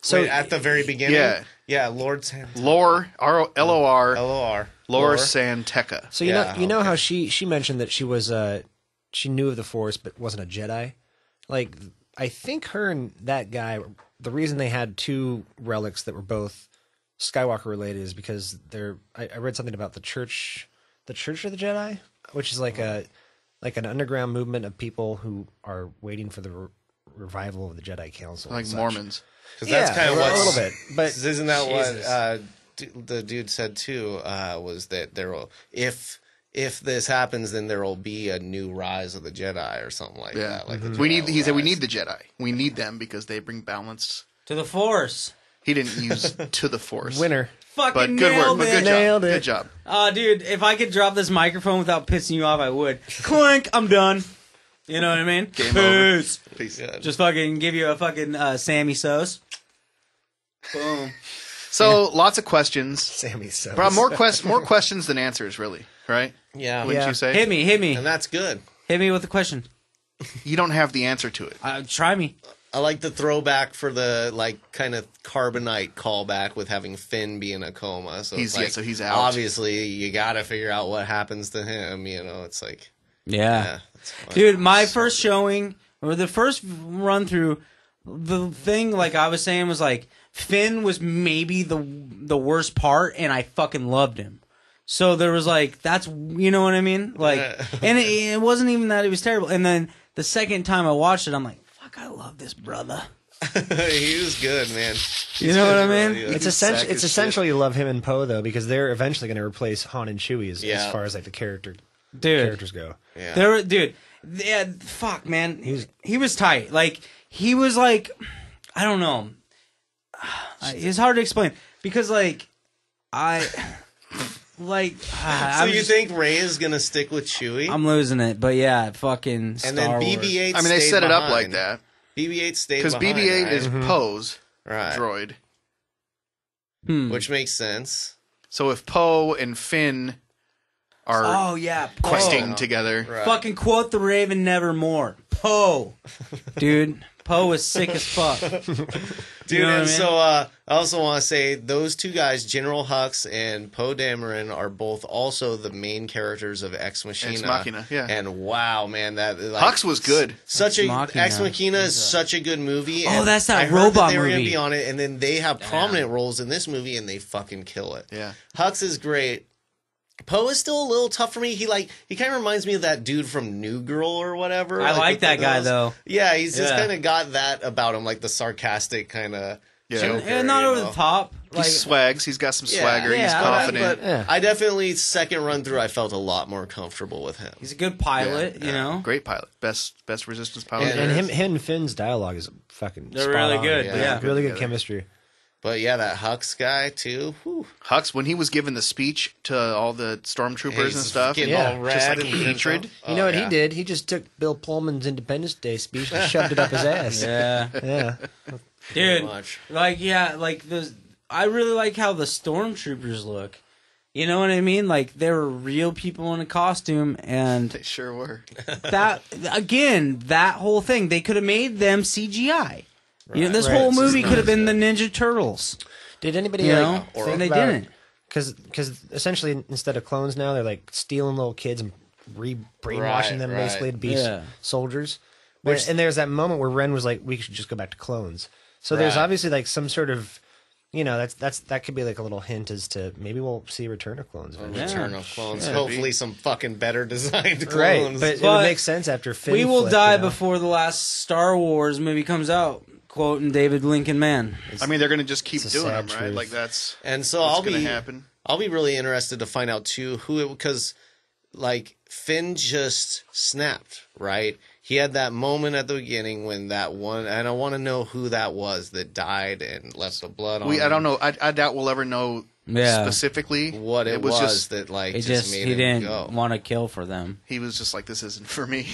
So
So
at the very beginning.
Yeah.
Yeah, Lord San.
Lore, Lor,
LOR.
Lore Santeca.
So you know how she mentioned that she was she knew of the Force but wasn't a Jedi. I think her and that guy, the reason they had two relics that were both Skywalker related is because I read something about the Church of the Jedi, which is like an underground movement of people who are waiting for the revival of the Jedi Council,
Like
and such.
Mormons.
Because that's kind of what
a little bit, but
isn't that
Jesus.
what the dude said too? Was that there will if this happens, then there will be a new rise of the Jedi or something like
Yeah.
that. The
We need.
Jedi
He said we
rise.
need the Jedi. We need them because they bring balance.
To the Force.
He didn't use to the Force.
winner.
Fucking
But good
nailed
work. But
it.
good
Nailed
job.
it.
Good job.
Oh, dude, if I could drop this microphone without pissing you off, I would. Clink, I'm done. You know what I mean?
Game over.
Peace.
Peace.
Yeah.
Just fucking give you a fucking Sammy sauce. Boom.
So lots of questions.
Sammy so
Bro, more questions than answers, really. Right?
Yeah,
Wouldn't
Yeah.
you say?
Hit me.
and that's good.
Hit me with a question.
You don't have the answer to it.
Try me.
I like the throwback for the kind of carbonite callback with having Finn be in a coma. So
He's-
it's
so he's out.
Obviously, you got to figure out what happens to him. It's like
Yeah.
that's fun.
Dude, my first showing, or the first run through, the thing, like I was saying, was like, Finn was maybe the worst part, and I fucking loved him. So there was like, that's, you know what I mean? Like, and it wasn't even that it was terrible. And then the second time I watched it, I'm like, fuck, I love this brother.
He was good, man.
You know what I mean?
It's
Sack as
essential you love him and Poe though, because they're eventually going to replace Han and Chewie as
Yeah.
far as like the
Dude.
characters go.
Yeah.
There were, dude, yeah, fuck, man. He was tight. Like, he was like, I don't know. It's hard to explain because, like,
So you think Rey is gonna stick with Chewie?
I'm losing it, but yeah, fucking
and
Star
then
Wars.
BB-8.
I mean, they set it up
behind.
like that
BB-8 stayed
because
behind,
BB-8
right?
is Poe's
right,
droid.
which makes sense.
So if Poe and Finn are
Oh yeah, Poe.
questing together,
Right.
Fucking quote the Raven nevermore. Poe. Dude, Poe is sick as fuck.
Dude,
You know what I
and
mean?
so I also want to say those two guys, General Hux and Poe Dameron, are both also the main characters of Ex Machina.
Ex Machina, yeah.
And wow, man, that like,
Hux was good.
Such
Ex
a
Machina.
Ex Machina is such a good movie.
Oh,
and
that's that
I heard
robot
that they were gonna
movie.
be on it, and then they have prominent roles in this movie, and they fucking kill it.
Yeah.
Hux is great. Poe is still a little tough for me. He kind of reminds me of that dude from New Girl or whatever.
I like
with
that guy,
those-
though.
Yeah, he's just
Yeah.
kind of got that about him, like the sarcastic kind of.
Yeah.
And not over the top. Like,
He swags. He's got some swagger.
Yeah,
He's
but
confident.
But I definitely second run through. I felt a lot more comfortable with him.
he's a good pilot, you know.
Great pilot. Best Resistance pilot.
And him and Finn's dialogue is fucking.
They're
spot
really
on.
good,
yeah.
Really good
Together.
chemistry.
But yeah, that Hux guy too. Whew.
Hux, when he was giving the speech to all the stormtroopers and
He's
stuff,
getting
Yeah.
all red
just like
and
hatred.
You know what
yeah.
he did? He just took Bill Pullman's Independence Day speech and shoved it up his ass.
Yeah.
Yeah.
Dude,
much.
I really like how the stormtroopers look. You know what I mean? Like, they were real people in a costume, and
They sure were.
that whole thing, they could have made them CGI. You know, this
Right.
whole
It's
movie
just
could have
not
been the Ninja Turtles.
Did anybody
You
like
know,
think
and they
about,
didn't.
Because essentially instead of clones now they're like stealing little kids and brainwashing
Right,
them
right.
basically to be
Yeah.
soldiers.
Which-
And there's that moment where Ren was like, "We should just go back to clones." So there's
Right.
obviously like some sort of, that could be like a little hint as to maybe we'll see Return of Clones. eventually.
Return of Clones.
Yeah.
Hopefully, some fucking better designed
Right,
clones.
but it
But
would make sense after Finn.
We will
flipped,
die
you know?
before the last Star Wars movie comes out. Quoting David Lincoln Mann.
I mean, they're going to just keep
It's a
doing them,
sad
right?
truth.
Like that's
and so
what's
I'll
going
be
to happen.
I'll be really interested to find out too because like Finn just snapped, right? He had that moment at the beginning when that one, and I want to know who that was that died and left the blood on.
I
him.
don't know. I doubt we'll ever know specifically
what it was
just
that like
It
just made
he
him
didn't
go.
want to kill for them.
he was just like, this isn't for me.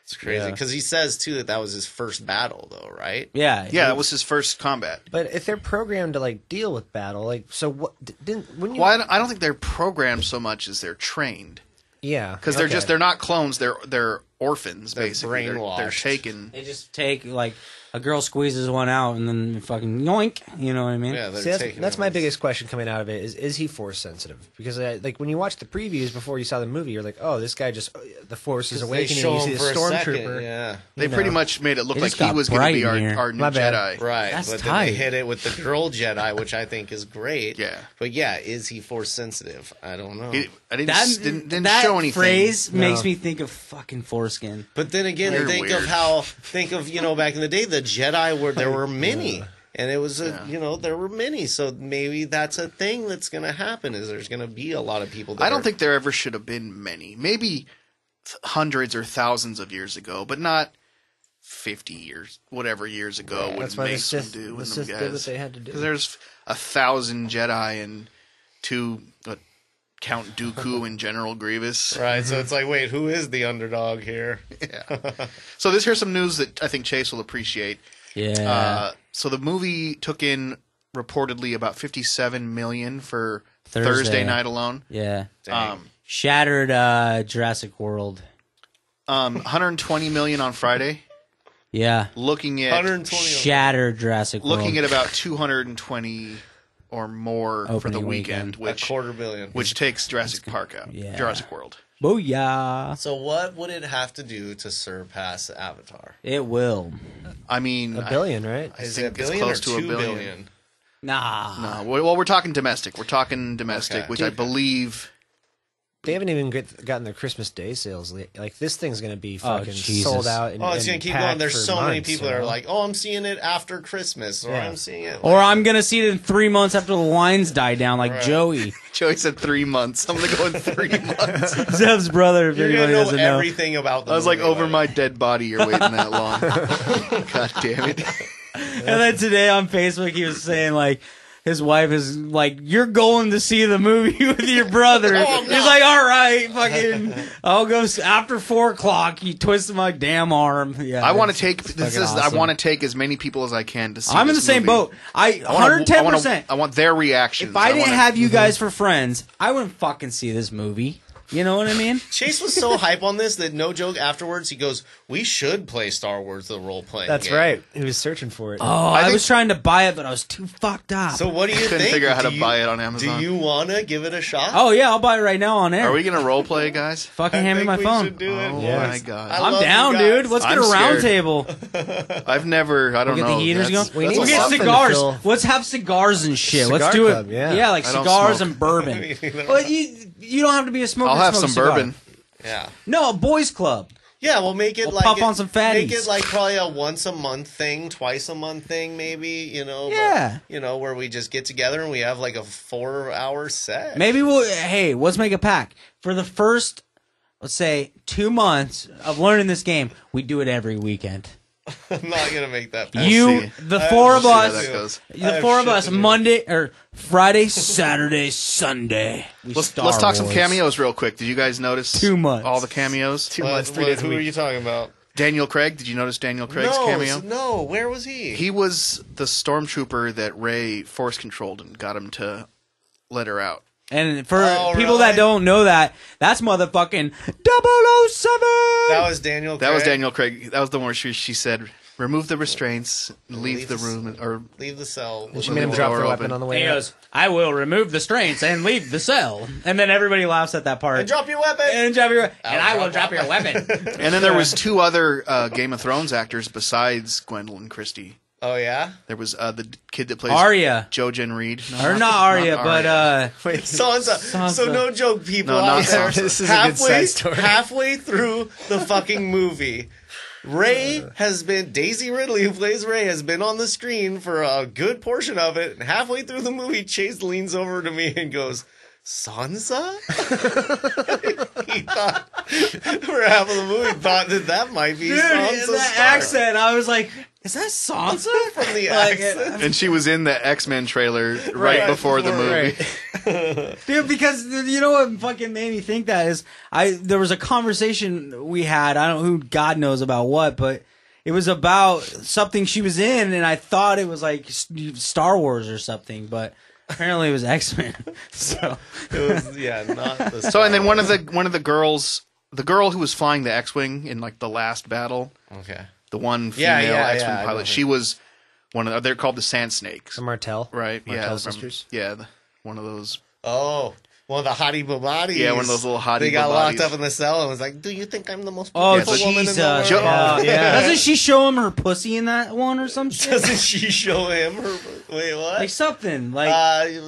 It's crazy
Yeah.
because he says too that was his first battle, though, right?
Yeah.
Yeah, that was his first combat.
But if they're programmed to like deal with battle, like so, what didn't when you?
Well, I don't think they're programmed so much as they're trained
Yeah,
because they're not clones. They're orphans
They're
basically. They're
brainwashed.
taken.
They just take, like, a girl squeezes one out and then fucking yoink. You know what I mean?
Yeah, they're
See,
taking
that's
him.
my biggest question coming out of it is he force sensitive? Because like when you watch the previews before you saw the movie, you're like, oh, this guy just the force is
They
awakening.
show
You see
him
the
for a second,
stormtrooper.
yeah.
They
know.
pretty much made it look
It
like
just
he
got
was going to be
bright in here.
our new
My bad.
Jedi.
Right,
That's
but then
tight.
they hit it with the girl Jedi, which I think is great.
Yeah.
But yeah, is he force sensitive? I don't know.
I didn't
That
show anything.
phrase makes
No.
me think of fucking foreskin.
But then again,
You're
think
weird.
of back in the day, the Jedi there were many. And it was there were many, so maybe that's a thing that's going to happen. Is there's going to be a lot of people. That
I don't think there ever should have been many. Maybe hundreds or thousands of years ago, but not 50 years, whatever years ago. What
That's why the
Mace would
Sith,
do
the
and
Sith
them
did what
guys.
they had to do.
Because there's 1,000 Jedi and 2 Count Dooku and General Grievous.
Right, so it's like, wait, who is the underdog here?
So here's some news that I think Chase will appreciate.
Yeah.
So the movie took in reportedly about $57 million for
Thursday.
Thursday night alone.
Yeah.
Dang.
Shattered Jurassic World.
$120 million on Friday.
Yeah.
Looking at
120.
Shattered Jurassic World.
looking at about 220 or more for the
Opening
weekend,
weekend.
A $250 million.
which takes Jurassic Park out.
Yeah.
Jurassic World.
Booyah.
So what would it have to do to surpass Avatar?
It will.
I mean,
$1 billion, right?
Is
think
it a
it's
billion
close
or
to a
$2
billion.
billion?
Nah.
well, we're talking domestic. We're talking domestic,
Okay.
which I believe.
They haven't even gotten their Christmas Day sales. Like this thing's going to be fucking
Jesus.
sold out. And,
Oh, it's
and
gonna keep
packed
going. There's
for
so many
months,
people
you
that are
know?
like, "Oh, I'm seeing it after Christmas," or
Yeah.
"I'm seeing it."
Or I'm going to see it in 3 months after the lines die down like
Right.
Joey.
Joey said 3 months. I'm going to go in 3 months.
Zeb's brother, if
You're
anybody
gonna know
doesn't know.
everything about the
I was like,
movie,
over
like-
my dead body, you're waiting that long. God damn it.
And then today on Facebook, he was saying, like, his wife is like, "You're going to see the movie with your brother."
Oh, no.
He's like, "All right, fucking, I'll go after 4:00." He twisted my damn arm. Yeah,
I want to take this. Is
awesome.
I want to take as many people as I can to see.
I'm in the
this
same
movie.
boat. I 110%.
I want their reactions.
If I didn't
wanna-
have you guys for friends, I wouldn't fucking see this movie. You know what I mean?
Chase was so hype on this that no joke afterwards he goes, "We should play Star Wars the role playing."
That's right. He was searching for it.
Oh, I
think-
was trying to buy it, but I was too fucked up.
So what do you
couldn't
think?
figure out how
Do
to
you-
buy it on Amazon.
Do you wanna give it a shot?
Oh yeah, I'll buy it right now on air.
Are we gonna role play, guys?
Fucking
I
hand me
think
my
we
phone.
should do it.
Oh
Yes.
my god!
I
I'm
love
down,
you guys.
dude. Let's get
I'm
a round
scared.
table.
I've never. I don't
We'll get
know.
the heaters
That's-
going.
We
that's
need
We'll
a
get
lot.
something to
cigars.
fill-
Let's have cigars and shit. Let's
Cigar
do
club,
it.
yeah.
like
I don't
cigars
smoke.
and bourbon. Well, you don't have to be a smoker.
I'll
to
have
smoke
some
a cigar.
bourbon.
Yeah.
No, a boys club.
Yeah, we'll make it
We'll
like
puff on some
Make
fatties.
it like probably a once a month thing, twice a month thing, maybe. You know,
Yeah.
But, you know, where we just get together and we have like a 4-hour set.
Maybe we'll. Hey, let's make a pact for the first, let's say, 2 months of learning this game. We do it every weekend.
I'm not gonna make that.
You,
see.
the
I
four
have
of
See how
us,
that goes.
I
the
have
four of
shit
us,
to do.
Monday or Friday, Saturday, Sunday. We
Let's
Star
talk some
Wars.
cameos real quick. Did you guys notice
2 months.
all the cameos?
2 months, 3 days a
Who are
week.
you talking about?
Daniel Craig. Did you notice Daniel Craig's cameo?
No. Where was he?
He was the stormtrooper that Rey force controlled and got him to let her out.
And for
Oh,
people
really?
that don't know that, that's motherfucking 007.
That was Daniel.
That was
Craig.
Daniel Craig. That was the one where she said, "Remove the restraints, leave the room," or
Leave the cell.
She made him
the
drop
door
their
open.
weapon on the
He
way out.
goes, "I will remove the strains and leave the cell." And then everybody laughs at that part.
And drop your weapon.
And drop your, and I will
drop
drop your weapon.
And then there was 2 other Game of Thrones actors besides Gwendolyn Christie.
Oh yeah.
There was the kid that plays
Arya.
Jojen Reed. No,
Or not Arya, but
Wait,
Sansa.
Sansa.
So no joke, people
No, not
out there.
Sansa.
This is a good side story.
Halfway through the fucking movie, Daisy Ridley, who plays Rey, has been on the screen for a good portion of it. And halfway through the movie, Chase leans over to me and goes, "Sansa?" He thought, for half of the movie, thought that might be
dude,
Sansa
in that
Stark.
accent, I was like, "Is that Sansa?"
From the
Like,
accent.
And she was in the X-Men trailer right,
Right
before the
before,
movie.
Dude, because you know what fucking made me think that is there was a conversation we had, I don't know who God knows about what, but it was about something she was in, and I thought it was like Star Wars or something, but apparently it was X-Men. So
It was, not the
So, and then one of the girls, the girl who was flying the X-wing in like the last battle,
Okay.
the one
Yeah,
female
yeah,
X-wing
I know
pilot, she was one of they're called the Sand Snakes,
the Martell.
right?
Martell
Yeah,
sisters.
one of those.
Oh, one of the hottie babadis.
Yeah, one of those little hottie
They got locked
babadis.
up in the cell and was like, "Do you think I'm the most
Oh,
beautiful woman in
Jesus.
the world?"
Yeah. Doesn't she show him her pussy in that one or some shit?
Doesn't she show him her? Wait, what?
Like something. Like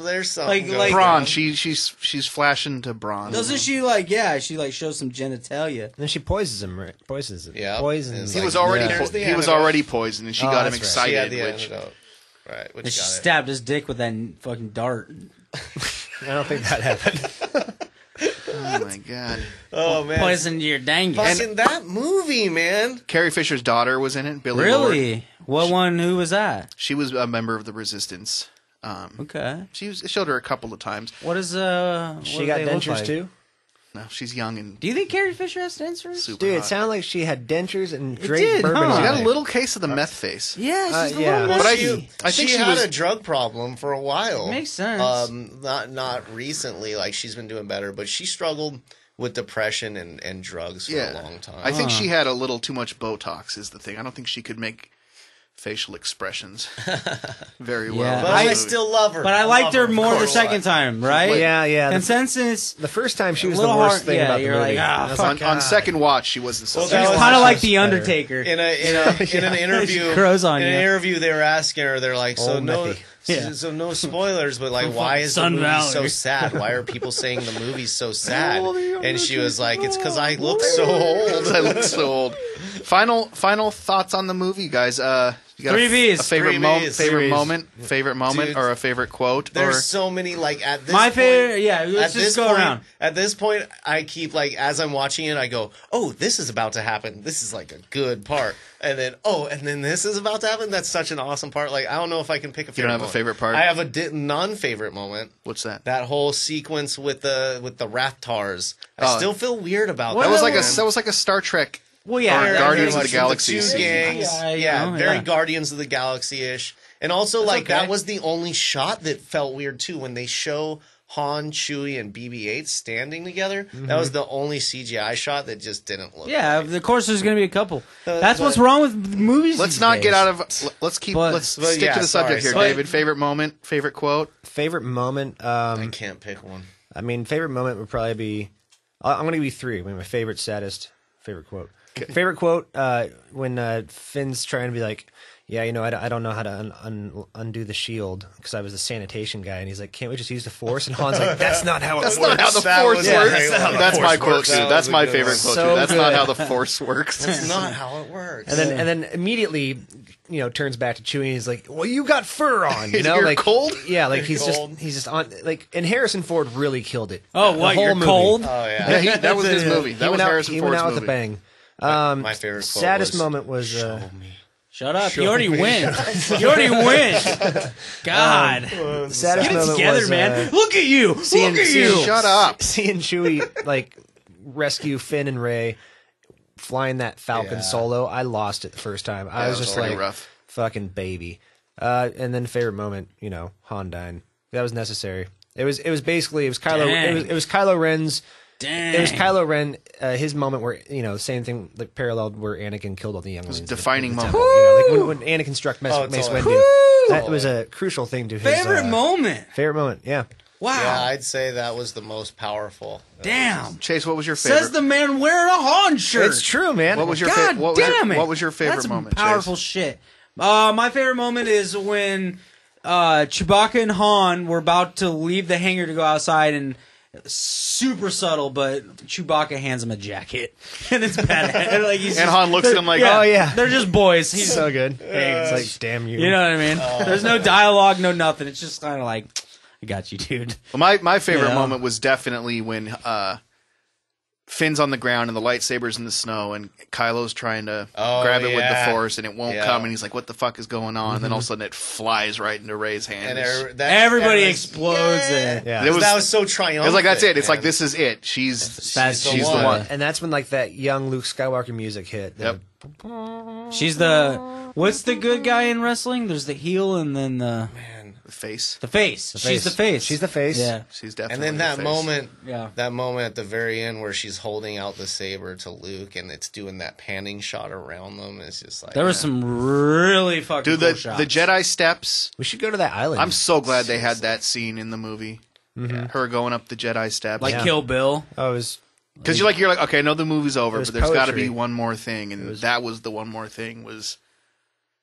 There's something.
like-
going
Braun.
on.
She's flashing to Braun.
doesn't she she like shows some genitalia.
And then she poisons him, right? Poisons him.
Yeah.
Poisons
He
Like,
was already
there's the
he was
antidote.
already poisoned, and she
Oh,
got him
that's right.
She
excited.
had the
Which
antidote. Right, which
And she
got it.
stabbed his dick with that fucking dart.
I don't think that happened.
oh my god!
Oh man,
Poisoned your dangus.
fucking that movie, man.
Carrie Fisher's daughter was in it. Billy Lord.
Really? What one? Who was that?
She was a member of the Resistance.
Okay.
It showed her a couple of times.
What is
She got dentures too.
No, she's young and
Do you think Carrie Fisher has dentures?
super
Dude, it
hot.
sounded like she had dentures and
It
Drake
did,
bourbon.
huh?
on
She got
it.
a little case of the meth face.
Yeah, she's a
yeah.
little
But
messy.
I think
she
she
had
was.
a drug problem for a while.
Makes sense.
Not recently. Like she's been doing better, but she struggled with depression and drugs for a long time.
I think she had a little too much Botox. Is the thing. I don't think she could make facial expressions very well.
Yeah.
in
but
this
I
movie.
still love her.
But I liked her more the
course.
second time, right?
Yeah, yeah.
Consensus.
The first time she
A
was the
little
worst
hard-
thing
yeah,
about the
you're
movie.
like, ah,
That's
fuck.
on second watch, she wasn't so.
Well,
She was
that was
kind of like
just
the
better.
Undertaker.
in an interview.
She grows on
in an
you.
interview, they were asking her. They're like, "So
Old
no,
Methy.
Yeah.
so no spoilers, but like,
From
why is the
Sun
movie
Valley.
so sad? Why are people saying the movie's so sad?" And she was like, "It's because I look so old."
I look so old. Final thoughts on the movie, guys. You got
3 Vs.
A favorite,
Three Vs.
favorite moment,
Dude,
or a favorite quote.
There's so many, like, at this
My
point,
favorite, yeah, let's just go around.
At this point, I keep, like, as I'm watching it, I go, oh, this is about to happen. This is, like, a good part. And then, this is about to happen? That's such an awesome part. Like, I don't know if I can pick a favorite
You don't have
moment.
a favorite part?
I have a non-favorite moment.
What's that?
That whole sequence with the Rathtars. I still feel weird about
That
that.
was like a Star Trek.
Well, yeah,
Or Guardians of the
Two
Galaxy scene.
gangs,
Yeah,
very
yeah.
Guardians of the Galaxy-ish. And also, like,
okay.
that was the only shot that felt weird, too, when they show Han, Chewie, and BB-8 standing together. That was the only CGI shot that just didn't look
Yeah,
right.
of course there's going to be a couple. That's
but-
what's wrong with movies.
Let's
these
not
days.
get out of. Let's stick
yeah,
to the subject
sorry.
here, David. Favorite moment, favorite quote.
Favorite moment.
I can't pick one.
I mean, favorite moment would probably be. I'm going to give you 3. I mean, my favorite, saddest, favorite quote.
Okay.
Favorite quote when Finn's trying to be like, yeah, you know, I don't know how to undo the shield because I was the sanitation guy, and he's like, can't we just use the Force? And Han's like, that's not how it works.
That's not how the
That
Force
was
works.
a great one.
That's my
Force
quote
works.
too.
That
That's
was a
my
good
favorite
one.
quote
So
too. That's not
good.
how the Force works.
That's not how it works.
And then immediately, you know, turns back to Chewie and he's like, well, you got fur on, you
Is
know,
your
like
cold?
Yeah, like he's
Cold.
just on, like, and Harrison Ford really killed it.
Oh,
The
what?
whole
You're
movie.
cold?
Oh, yeah.
Yeah, that was his movie. That was Harrison
he
Ford's
went out
movie.
with a bang.
My favorite quote
Saddest
was,
moment was
Shut up. You already win. You already win. God.
saddest
Get it
moment
together,
was,
man. Look at you. Look at you.
Shut up.
seeing Chewie like rescue Finn and Rey flying that Falcon
Yeah.
solo. I lost it the first time. I
Yeah,
was
it was
just
pretty
like,
rough.
fucking baby. And then favorite moment, you know, Han dying. That was necessary. It was basically Kylo.
Dang.
It was Kylo Ren's.
Dang.
It was Kylo Ren, his moment where, you know, same thing, like paralleled where Anakin killed all the younglings. It was
defining moment.
You know, like when Anakin struck Mace
it's all-
Windu. That was a crucial thing to his
Favorite moment.
Favorite moment, yeah.
Wow.
Yeah, I'd say that was the most powerful.
Damn.
Chase, what was your favorite?
Says the man wearing a Han shirt.
It's true, man.
What was your
God
what
damn it.
What was your favorite
That's
moment?
Powerful
Chase?
shit. My favorite moment is when Chewbacca and Han were about to leave the hangar to go outside, and super subtle, but Chewbacca hands him a jacket, and it's badass. Like
And Han looks at him like,
oh, yeah.
they're just boys. He's
so good. It's like, damn you.
You know what I mean? There's no dialogue, no nothing. It's just kind of like, I got you, dude.
Well, my favorite
Yeah.
moment was definitely when Finn's on the ground and the lightsaber's in the snow, and Kylo's trying to grab it with the
yeah.
Force, and it won't
Yeah.
come, and he's like, "What the fuck is going on?" And then all of a sudden, it flies right into Rey's hand.
And
Everybody explodes it.
Yeah.
It was-
that was so triumphant.
It was like, that's it. It's
man.
like, this is it. She's
That's
she's the one.
And that's when like that young Luke Skywalker music hit.
Yep.
She's the what's the good guy in wrestling? There's the heel and then the
The face.
face. She's the face.
She's the face.
Yeah.
She's definitely.
And then
the
that
face.
moment,
Yeah.
that moment at the very end where she's holding out the saber to Luke, and it's doing that panning shot around them. It's just like
There was some really fucking
Dude,
cool
the
shots.
Jedi steps.
We should go to that island.
I'm so glad they had that scene in the movie. Her going up the Jedi steps.
like
Yeah.
Kill Bill.
Oh, it was
Because you're like, okay, I know the movie's over,
was
but there's got to
poetry.
be one more thing, and that was the one more thing was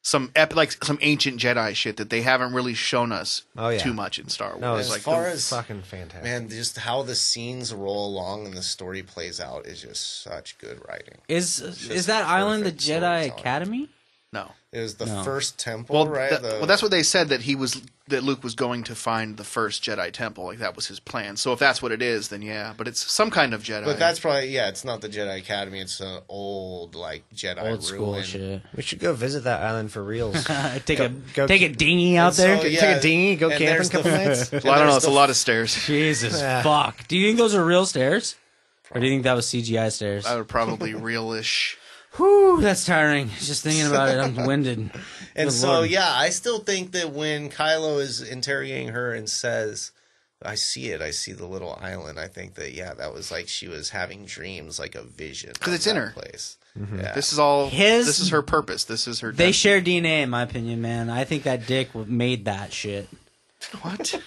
some like some ancient Jedi shit that they haven't really shown us too much in Star Wars.
No,
as
like
far
the-
as
fucking fantastic.
man, just how the scenes roll along and the story plays out is just such good writing.
Is
just
that island the
perfect
Jedi
storytelling.
Academy?
no.
It was the
No.
first temple,
Well,
right?
well, that's what they said that that Luke was going to find the first Jedi temple. Like that was his plan. So if that's what it is, then yeah. But it's some kind of Jedi.
But that's probably it's not the Jedi Academy. It's an old like Jedi
Old school
ruin.
shit.
We should go visit that island for reals.
Take a
go-
dinghy out
And so,
there.
yeah,
Take a dinghy, go
and
camping
there's
a couple
the-
nights.
Well, I don't know.
there's
It's a lot of stairs.
Jesus
Yeah.
fuck. Do you think those are real stairs? Or do you think that was CGI stairs?
I would probably realish.
Whew, that's tiring. Just thinking about it, I'm winded.
And
Good
so,
Lord.
yeah, I still think that when Kylo is interrogating her and says, I see it, I see the little island, I think that, that was like she was having dreams, like a vision.
'Cause it's in her.
Place.
Mm-hmm.
Yeah.
This is all.
His-
This is her purpose. This is her.
They share DNA, in my opinion, man. I think that dick made that shit.
what?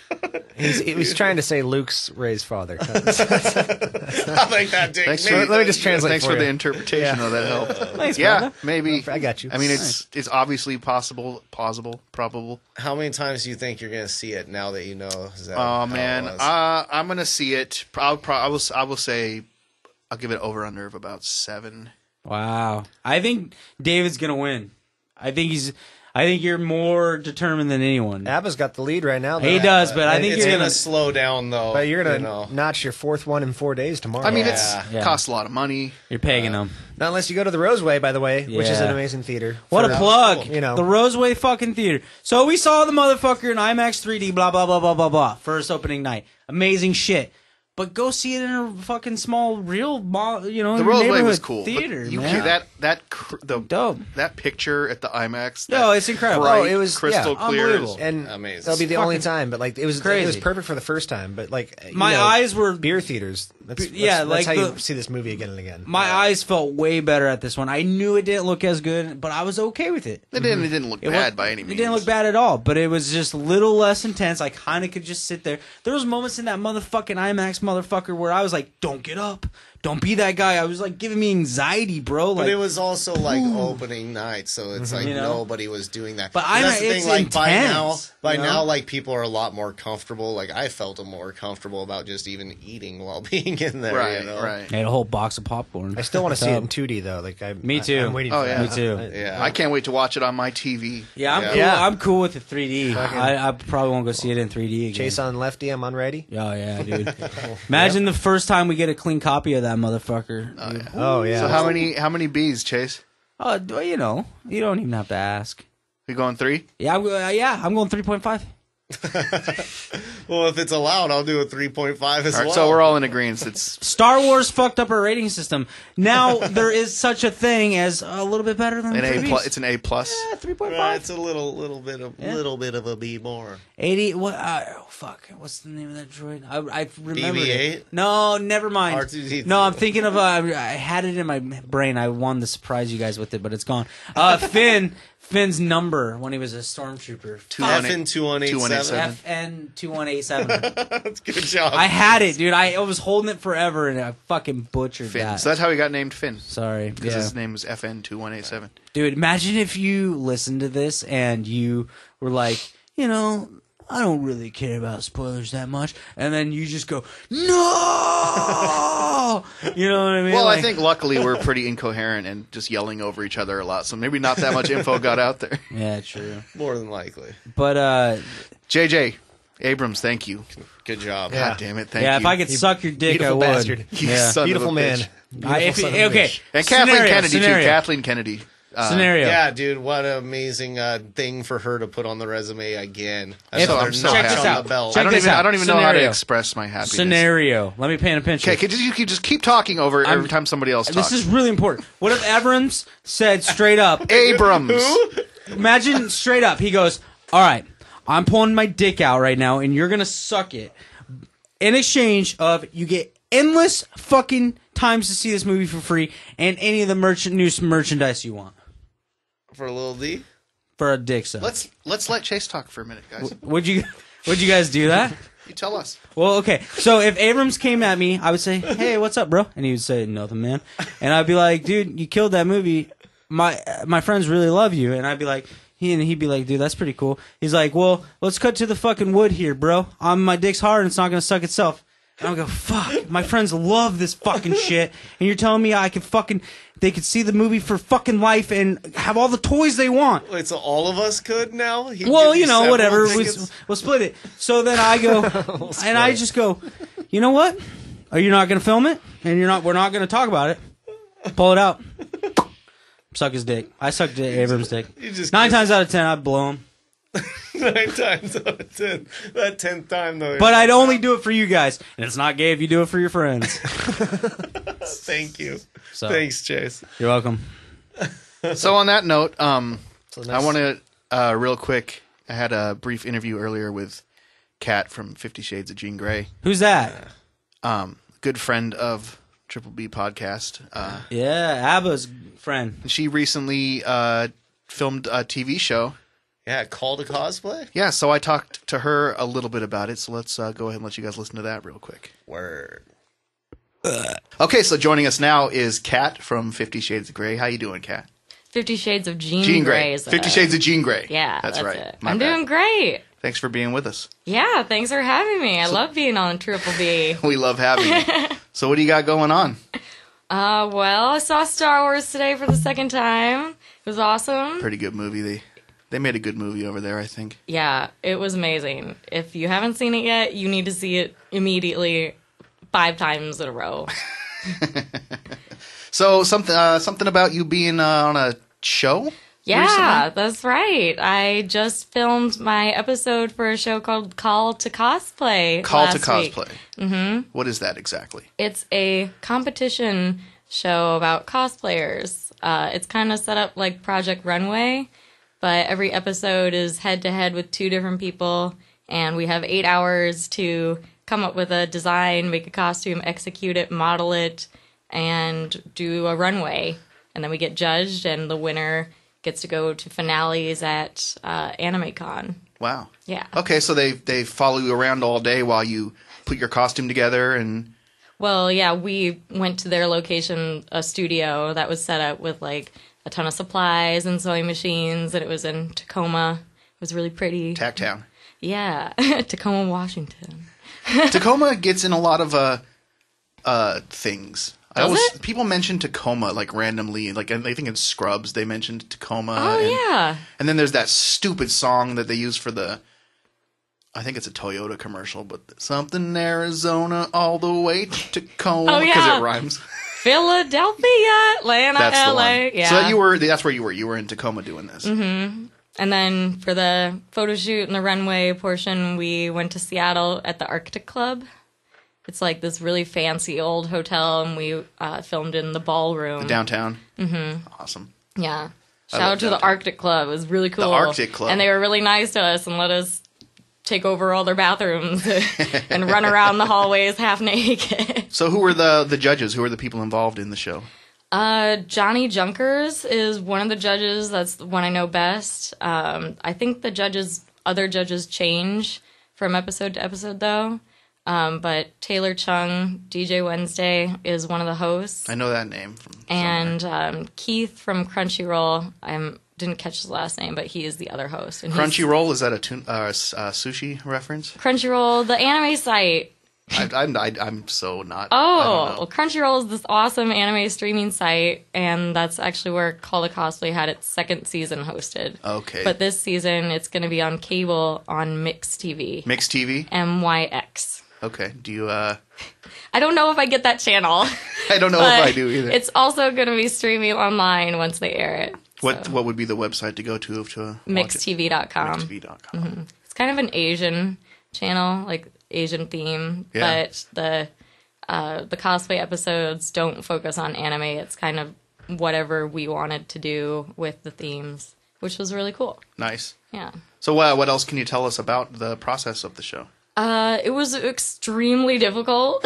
He was trying to say Luke's Rey's father.
I like that dick.
Thanks
Maybe
Let me just translate
Thanks
for
for the
you.
interpretation of that help.
Thanks,
Yeah,
brother.
maybe.
I got you.
I mean, it's obviously possible, plausible, probable.
How many times do you think you're going to see it now that you know?
Oh man, I'm gonna see it. I will say, I'll give it over under of about 7.
Wow. I think David's going to win. I think you're more determined than anyone.
Abba's got the lead right now.
He does, but I think
it's
you're
gonna
gonna.
slow down though.
But you're gonna notch your 4th one in 4 days tomorrow.
I mean,
Yeah.
costs a lot of money.
You're pegging them.
not unless you go to the Roseway, by the way, which is
Yeah.
an amazing theater.
What a plug!
You know.
The Roseway fucking theater. So we saw the motherfucker in IMAX 3D. Blah blah blah blah blah blah. First opening night, amazing shit. But go see it in a fucking small, real,
The
neighborhood
Roseway was cool.
theater.
But you
man. Dope.
that picture at the IMAX.
No,
that
it's incredible.
bright,
It was
crystal clear.
unbelievable.
And
Amazing.
that'll be the only time, but like it was
Crazy.
perfect for the first time. But like
My eyes were
beer theaters. That's
like
how you
the-
see this movie again and again.
My eyes felt way better at this one. I knew it didn't look as good, but I was okay with it.
It didn't look bad by any means.
It didn't look bad at all, but it was just a little less intense. I kind of could just sit there. There was moments in that motherfucking IMAX motherfucker where I was like, "Don't get up, don't be that guy." I was like giving me anxiety, bro.
But
Like,
it was also like opening night, so it's like
You know?
nobody was doing that.
But
And that's the
it's
thing. Like
intense,
by
you know?
now, like people are a lot more comfortable. Like I felt more comfortable about just even eating while being in there.
Right,
you know?
right.
I had a whole box of popcorn.
I still want to see it in 2D though. Like
Me too.
I'm waiting
Oh,
for
yeah.
that.
Me too.
Yeah.
I can't wait to watch it on my TV.
Yeah, I'm
Yeah.
cool.
Yeah.
I'm cool with the 3D. I probably won't go see it in 3D again.
Chase on lefty, I'm on righty.
Oh yeah, dude. Imagine the first time we get a clean copy of that motherfucker. Dude.
Oh yeah.
So how many B's, Chase?
Oh, you know, you don't even have to ask.
We going 3?
Yeah, I'm going 3.5.
Well, if it's allowed, I'll do a 3.5 as
All right,
well.
so we're all in agreement. It's
Star Wars fucked up our rating system. Now there is such a thing as a little bit better than
an
the
A
previous.
plus. It's an A plus.
3.5.
It's a little bit of a B more.
80. What? Oh fuck! What's the name of that droid? I remember
BB-8?
it. No, never mind.
R2-D2.
No, I'm thinking of. I had it in my brain. I wanted to surprise you guys with it, but it's gone. Finn's number when he was a stormtrooper.
FN 2187.
FN 2187.
That's good job.
I had it, dude. I was holding it forever, and I fucking butchered
Finn.
that.
So that's how he got named Finn.
Sorry,
Because
yeah.
his name was FN 2187.
Dude, imagine if you listened to this and you were like, you know, I don't really care about spoilers that much, and then you just go, no! You know what I mean?
Well,
Like,
I think luckily we're pretty incoherent and just yelling over each other a lot, so maybe not that much info got out there.
Yeah, true.
More than likely.
But,
JJ Abrams, thank you.
Good job.
God damn it, thank
yeah,
you.
if I could suck your dick, I
Beautiful
would.
bastard.
You
Yeah.
son
Beautiful
of a
man.
bitch.
Beautiful son of a
Okay.
bitch.
And Kathleen
Scenario,
Kennedy
scenario.
too. Kathleen Kennedy.
Scenario.
Yeah, dude, what an amazing thing for her to put on the resume again.
If-
Another
I'm so
notch
happy.
Check this
on
out.
the belt.
Check
I don't
this
even.
out.
I don't even know how to
Scenario.
express my happiness.
Scenario. Let me paint a picture.
Okay, you just keep talking over every time somebody else talks.
This is really important. What if Abrams said straight up,
Abrams.
imagine straight up, he goes, all right, I'm pulling my dick out right now, and you're going to suck it. In exchange of, you get endless fucking times to see this movie for free, and any of the new merchandise you want.
For a little D?
For a dick suck.
Let's let Chase talk for a minute, guys.
Would you guys do that?
You tell us.
Well, okay. So if Abrams came at me, I would say, "Hey, what's up, bro?" And he would say, "Nothing, man." And I'd be like, "Dude, you killed that movie. My friends really love you." And I'd be like, he'd be like, "Dude, that's pretty cool." He's like, "Well, let's cut to the fucking wood here, bro. My dick's hard and it's not gonna suck itself." And I'll go, "Fuck, my friends love this fucking shit, and you're telling me they could see the movie for fucking life and have all the toys they want."
Wait, so all of us could now? He'd
Well,
give
you know,
several
whatever.
tickets?
We'll split it. So then I go, and I just go, you know what? Are you not going to film it? And we're not going to talk about it. Pull it out. Suck his dick. I sucked Abrams' dick.
You just
9 times out of 10, I'd blow him.
9 times out of 10. That 10th time, though.
But I'd only do it for you guys. And it's not gay if you do it for your friends.
Thank you.
So,
Thanks, Chase.
You're welcome.
So on that note,
So
I
nice.
want to real quick. I had a brief interview earlier with Kat from 50 Shades of Jean Grey.
Who's that?
Good friend of Triple B podcast.
Yeah, Abba's friend.
She recently filmed a TV show.
Yeah, Call to Cosplay?
Yeah, so I talked to her a little bit about it. So let's go ahead and let you guys listen to that real quick.
Word.
Okay, so joining us now is Kat from 50 Shades of Grey. How you doing, Kat?
50 Shades of Jean,
Jean
Grey.
Grey.
Is
50 Shades of Jean Grey.
Yeah,
that's right.
It.
My
I'm
bad.
doing great.
Thanks for being with us.
Yeah, thanks for having me. I love being on Triple B.
We love having you. So what do you got going on?
Well, I saw Star Wars today for the second time. It was awesome.
Pretty good movie. They made a good movie over there, I think.
Yeah, it was amazing. If you haven't seen it yet, you need to see it immediately 5 times in a row.
So something about you being on a show?
Yeah,
recently?
that's right. I just filmed my episode for a show called Call to Cosplay.
Call to
last week.
Cosplay. Mm-hmm. What is that exactly?
It's a competition show about cosplayers. It's kind of set up like Project Runway, but every episode is head-to-head with 2 different people, and we have 8 hours to come up with a design, make a costume, execute it, model it, and do a runway. And then we get judged, and the winner gets to go to finales at AnimeCon.
Wow.
Yeah.
Okay, so they follow you around all day while you put your costume together and...
Well, yeah, we went to their location, a studio that was set up with like a ton of supplies and sewing machines, and it was in Tacoma. It was really pretty.
Tacktown.
Yeah, Tacoma, Washington.
Tacoma gets in a lot of things.
Does it?
People mention Tacoma like randomly, like I think in Scrubs they mentioned Tacoma.
Oh, yeah.
And then there's that stupid song that they use for I think it's a Toyota commercial, but something Arizona all the way to Tacoma because
yeah.
it rhymes.
Philadelphia, Atlanta,
That's the
LA.
one.
Yeah.
So that's where you were. You were in Tacoma doing this.
Mm-hmm. And then for the photo shoot and the runway portion, we went to Seattle at the Arctic Club. It's like this really fancy old hotel, and we filmed in the ballroom.
Downtown. Mm-hmm. Awesome.
Yeah. Shout out to the Arctic Club. It was really cool.
The Arctic Club.
And they were really nice to us and let us take over all their bathrooms and run around the hallways half naked.
So who were the judges? Who were the people involved in the show?
Johnny Junkers is one of the judges. That's the one I know best. I think the other judges change from episode to episode, though. But Taylor Chung, DJ Wednesday, is one of the hosts.
I know that name from
And Keith from Crunchyroll, I didn't catch his last name, but he is the other host. And
Crunchyroll, is that a sushi reference?
Crunchyroll, the anime site.
I'm so not.
Oh, well, Crunchyroll is this awesome anime streaming site, and that's actually where Call to Cosplay had its 2nd season hosted.
Okay.
But this season, it's going to be on cable on Mix TV.
Mix TV?
MYX.
Okay. Do you,
I don't know if I get that channel.
I don't know if I do either.
It's also going to be streaming online once they air it.
What would be the website to go to
MixTV.com.
MixTV.com.
Mm-hmm. It's kind of an Asian channel, like Asian theme, but the cosplay episodes don't focus on anime. It's kind of whatever we wanted to do with the themes, which was really cool.
Nice.
Yeah.
So what else can you tell us about the process of the show?
It was extremely difficult.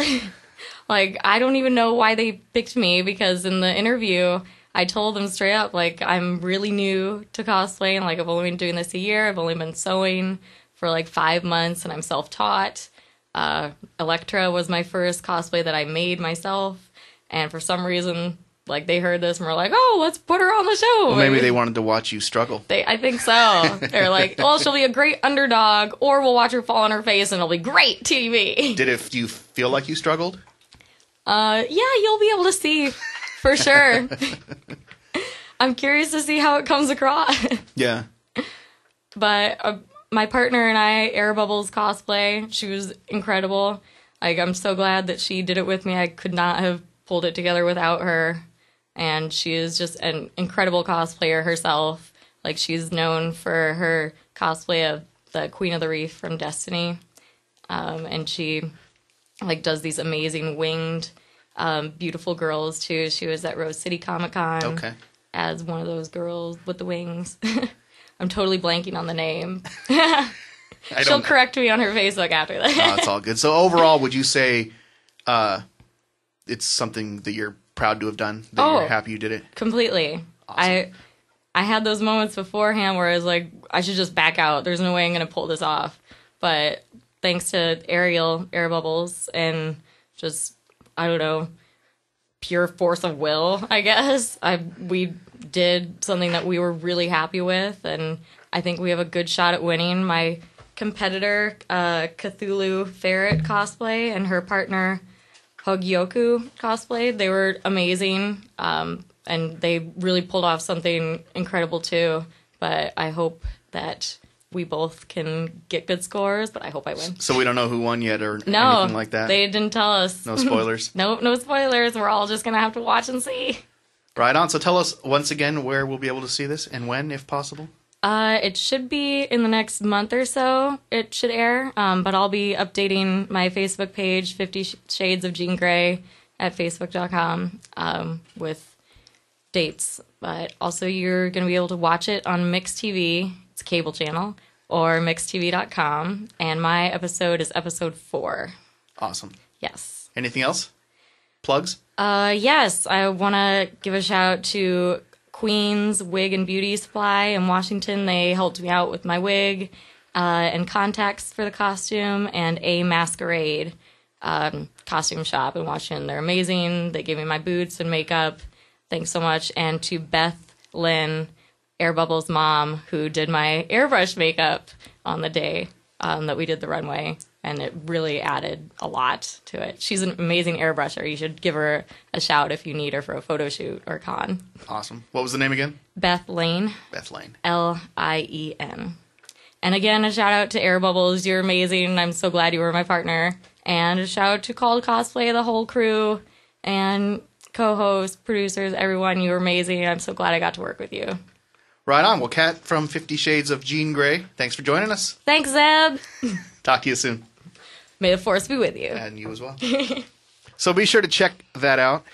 Like, I don't even know why they picked me, because in the interview, I told them straight up, like, I'm really new to cosplay, and, like, I've only been doing this a year. I've only been sewing for, like, 5 months, and I'm self-taught. Electra was my first cosplay that I made myself, and for some reason, like, they heard this and were like, oh, let's put her on the show.
Well, maybe they wanted to watch you struggle.
I think so. They're like, well, she'll be a great underdog, or we'll watch her fall on her face, and it'll be great TV.
Do you feel like you struggled?
Yeah, you'll be able to see for sure. I'm curious to see how it comes across.
Yeah.
But my partner and I, Air Bubbles Cosplay, she was incredible. Like, I'm so glad that she did it with me. I could not have pulled it together without her. And she is just an incredible cosplayer herself. Like, she's known for her cosplay of the Queen of the Reef from Destiny. And she, like, does these amazing winged, beautiful girls, too. She was at Rose City Comic Con as one of those girls with the wings. I'm totally blanking on the name. She'll correct me on her Facebook after that.
Oh, it's all good. So overall, would you say it's something that you're proud to have done? That you're happy you did it?
Completely.
Awesome.
I had those moments beforehand where I was like, I should just back out. There's no way I'm going to pull this off. But thanks to Air Bubbles, and just, I don't know, pure force of will, I guess, we did something that we were really happy with, and I think we have a good shot at winning. My competitor, Cthulhu Ferret Cosplay, and her partner, Hogyoku Cosplay, they were amazing, and they really pulled off something incredible too. But but I hope that we both can get good scores, but I hope I win.
So we don't know who won yet or
No,
anything like that?
they didn't tell us.
No spoilers?
Nope, no spoilers. We're all just going to have to watch and see.
Right on. So tell us once again where we'll be able to see this and when, if possible.
It should be in the next month or so. It should air, but I'll be updating my Facebook page, 50 Shades of Jean Grey, at facebook.com with dates. But also you're going to be able to watch it on Mix TV. It's a cable channel, or mixtv.com. And my episode is episode 4.
Awesome.
Yes.
Anything else? Plugs?
Yes, I want to give a shout out to Queen's Wig and Beauty Supply in Washington. They helped me out with my wig and contacts for the costume, and A Masquerade costume shop in Washington. They're amazing. They gave me my boots and makeup. Thanks so much. And to Beth Lynn, Air Bubble's mom, who did my airbrush makeup on the day that we did the runway. And it really added a lot to it. She's an amazing airbrusher. You should give her a shout if you need her for a photo shoot or con.
Awesome. What was the name again?
Beth Lane.
Beth Lane.
Lien. And again, a shout out to Air Bubbles. You're amazing. I'm so glad you were my partner. And a shout out to Called Cosplay, the whole crew, and co-hosts, producers, everyone. You were amazing. I'm so glad I got to work with you.
Right on. Well, Kat from 50 Shades of Jean Grey, thanks for joining us.
Thanks, Zeb.
Talk to you soon.
May the force be with you.
And you as well. So be sure to check that out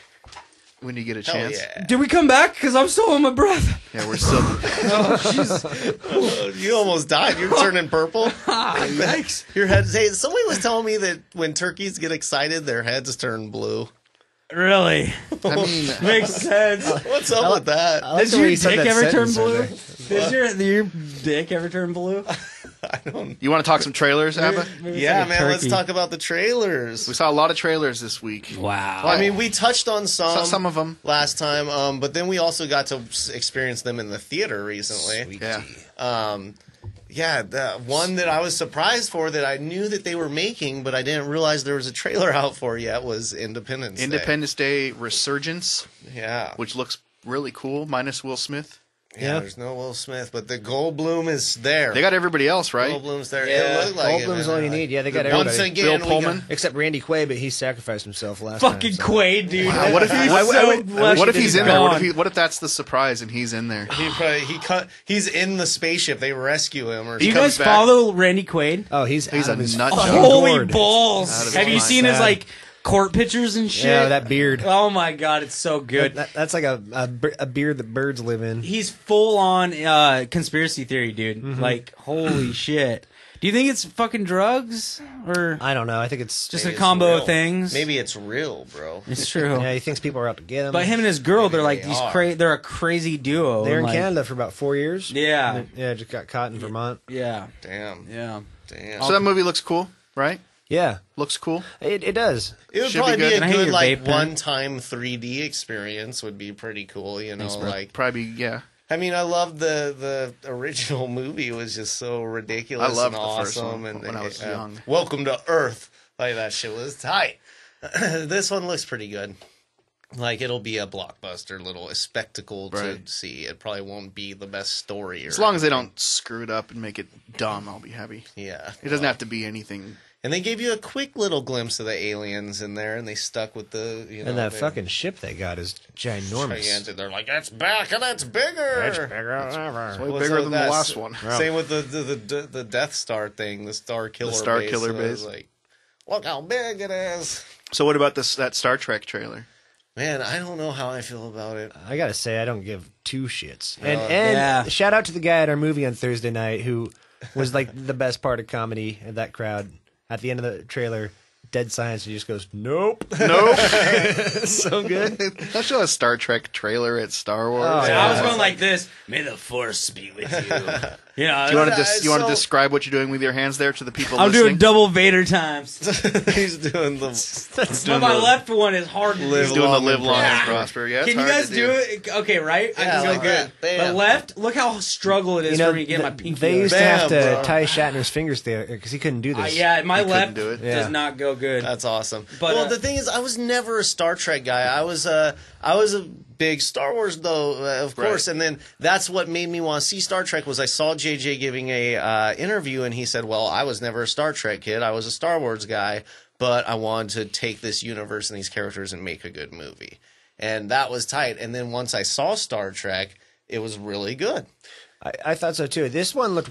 when you get a chance.
Yeah.
Did we come back? Because I'm still on my breath.
Yeah, we're still.
You almost died. You're turning purple.
Thanks.
Your head. Hey, somebody was telling me that when turkeys get excited, their heads turn blue.
Really?
I mean,
Makes sense.
What's up with that?
I like
Did
the way
your
you said
dick
that
ever turn
sentence
blue?
right there.
Did your dick ever turn blue?
you want to talk some trailers, Abba?
Yeah, man. Let's talk about the trailers.
We saw a lot of trailers this week.
Wow.
I mean, we touched on
Saw some of them.
last time, but then we also got to experience them in the theater recently.
Yeah.
Yeah, the one that I was surprised for that I knew that they were making, but I didn't realize there was a trailer out for yet was Independence Day.
Independence Day Resurgence,
Yeah.
which looks really cool, minus Will Smith.
Yeah, there's no Will Smith, but the Goldblum is there.
They got everybody else, right?
Goldblum's there.
Yeah,
It looked like
Goldblum's
it,
all
man.
you need. Yeah, they got
Once
everybody.
again,
Bill
we got-
Pullman.
Except Randy Quaid, but he sacrificed himself last
Fucking
time.
Quaid, dude.
Wow, what if what if he's in there? What if that's the surprise and he's in there?
He's in the spaceship. They rescue him, or
Do you
comes
guys
back.
follow Randy Quaid?
Oh, he's
He's
out
a
of his
nut
fucking
job.
Holy
gourd.
Out
balls!
of his
Have you
mind.
seen his
Sad.
like court pictures and shit?
Yeah, that beard.
Oh my god, it's so good.
That's like a beard that birds live in.
He's full on conspiracy theory, dude. Like, holy shit. Do you think it's fucking drugs or
I don't know. I think it's
just
Maybe
a
it's
combo
real.
of things?
Maybe it's real, bro.
It's true.
Yeah, he thinks people are out to get him.
But him and his girl, they're like
they
these
are.
they're a crazy duo.
they're in
and, like,
Canada for about 4 years.
Yeah.
Yeah, just got caught in Vermont.
Yeah.
Damn.
Yeah.
Damn.
So that movie looks cool, right?
Yeah,
Looks cool.
it does.
It would
Should be
probably be,
good.
Can I
a
hit
good
your
like
vape pen?
one-time 3D experience. Would be pretty cool, you know. Like,
Probably, yeah.
I mean, I love the original movie. It was just so ridiculous.
I loved
and
the
awesome.
first one
and
when I was young.
Welcome to Earth. Like that shit was tight. This one looks pretty good. Like it'll be a blockbuster, little spectacle to
Right.
see. It probably won't be the best story, or
As long as they don't screw it up and make it dumb, I'll be happy.
yeah.
It doesn't have to be anything.
And they gave you a quick little glimpse of the aliens in there, and they stuck with the
And that fucking ship they got is ginormous.
gigantic. They're like, it's back and it's bigger.
It's way
What's
bigger
up
than
with
the
that?
last one.
Same with the Death Star thing, the Star Killer base.
Star Killer
So I was
base.
like, look how big it is.
So what about that Star Trek trailer?
Man, I don't know how I feel about it.
I gotta say, I don't give two shits. And
Yeah.
shout out to the guy at our movie on Thursday night who was like the best part of comedy in that crowd. At the end of the trailer, dead silence, he just goes, "Nope."
Nope.
So good.
Don't show a Star Trek trailer at Star Wars.
Oh,
And
yeah.
I was going like this. May the force be with you. You know,
Do you want to
So-
you want to describe what you're doing with your hands there to the people
I'm
listening?
doing double Vader times.
He's doing the
But my left one is hard to
Live
do.
He's doing the
long
live
and
long and
prosper.
prosper. Yeah, it's
Can you
hard
guys
to
do it? Okay, right? I
Yeah,
can go
like
good.
that. Bam.
But left, look how struggle it is for me to get my pinky.
they used
over.
to have to
Bam, bro.
tie Shatner's fingers there because he couldn't do this.
Yeah, my
He couldn't
left
do it.
does
Yeah.
not go good.
That's awesome.
But,
well, the thing is, I was never a Star Trek guy. I was a big Star Wars though, of course. And then that's what made me want to see Star Trek was I saw JJ giving a interview and he said, well, I was never a Star Trek kid. I was a Star Wars guy, but I wanted to take this universe and these characters and make a good movie. And that was tight. And then once I saw Star Trek, it was really good.
I thought so too. This one looked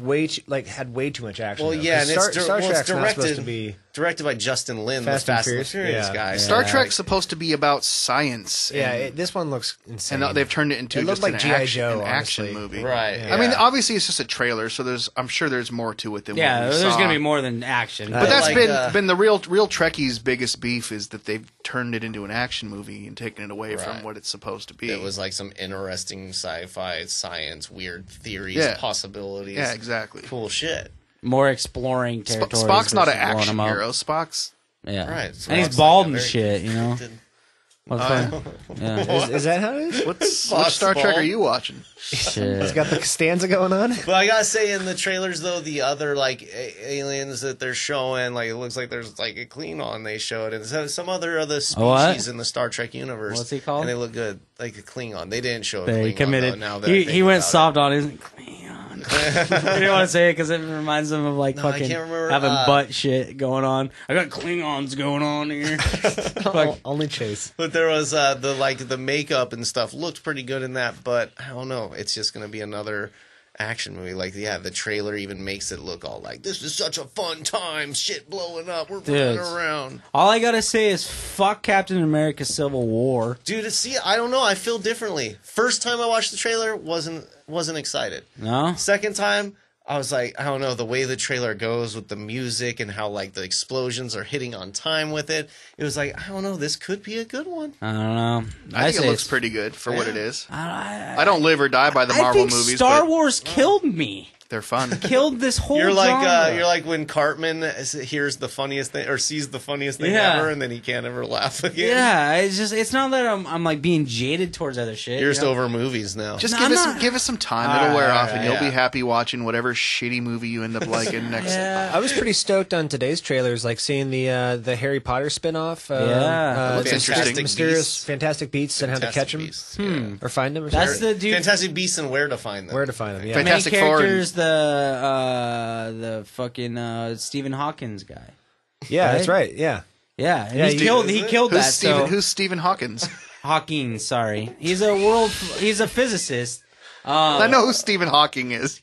had way too much action.
Well,
though.
yeah, and
Star Trek's not supposed
directed
to be
directed by Justin Lin,
Fast
the
and
Fast and the
Furious.
Furious guy.
Star Trek's supposed to be about science.
this one looks insane.
And they've turned it into
It looked
just
like
an
G.I.
action,
Joe,
an action
honestly.
movie.
Right.
I mean, obviously it's just a trailer, so I'm sure there's more to it than what we
there's
saw.
going to be more than action.
But that's
like,
been the real Trekkies' biggest beef is that they've turned it into an action movie and taken it away from what it's supposed to be.
It was like some interesting sci-fi, science, weird theories, possibilities.
Yeah, exactly.
Cool shit.
More exploring territories.
Spock's not an
versus blowing
action
them up.
hero. Spock's
Right.
And
Spock's
he's bald
like a
and
very
shit, you know? What's funny? Yeah.
Is that how it is?
which
Spock's
Star Trek
bald.
are you watching?
Shit.
It's got the stanza going on.
But I gotta say, in the trailers though, the other like aliens that they're showing, like it looks like there's like a Klingon they showed, and some other species
what?
in the Star Trek universe.
What's he called?
And they look good, like a Klingon. They didn't show a
There,
Klingon.
he committed.
Though, now that I
He
think
went
about
soft on his Klingon. I didn't want to say it because it reminds him of like
No, I
fucking
can't remember,
having butt shit going on. I got Klingons going on here. Fuck.
Only Chase.
But there was the makeup and stuff looked pretty good in that, but I don't know. It's just gonna be another action movie. Like, yeah, the trailer even makes it look all like this is such a fun time, shit blowing up, we're running around.
All I gotta say is fuck Captain America: Civil War.
Dude, see, I don't know. I feel differently. First time I watched the trailer, wasn't excited.
No,
Second time, I was like, I don't know, the way the trailer goes with the music and how like the explosions are hitting on time with it. It was like, I don't know, this could be a good one.
I don't know.
I think
say
it looks
it's-
pretty good for what it is.
I
I don't live or die by the Marvel
think
movies,
Star
but
Wars killed me.
they're fun.
Killed this whole.
You're
genre.
like when Cartman hears the funniest thing or sees the funniest thing
Yeah.
ever, and then he can't ever laugh again.
Yeah, it's not that I'm like being jaded towards other shit.
You're
you
just
know?
over movies now.
Just
No,
give us some time. It'll wear off, and you'll
yeah.
be happy watching whatever shitty movie you end up liking next.
Yeah.
I was pretty stoked on today's trailers, like seeing the Harry Potter spinoff.
Yeah.
Looks interesting.
Beasts.
Fantastic Beasts and how to catch them
Beasts, yeah.
or find them. Or
That's
something.
the dude.
Fantastic Beasts and Where to Find Them.
Where to find them. Yeah.
Fantastic
main
Four and-
character's the fucking Stephen Hawkins guy.
Yeah, that's
Right?
right. Yeah.
Yeah, and
Yeah,
he killed
Who's
that.
Stephen?
So
Who's Stephen Hawkins?
Hawking, sorry, he's a physicist.
I know who Stephen Hawking is.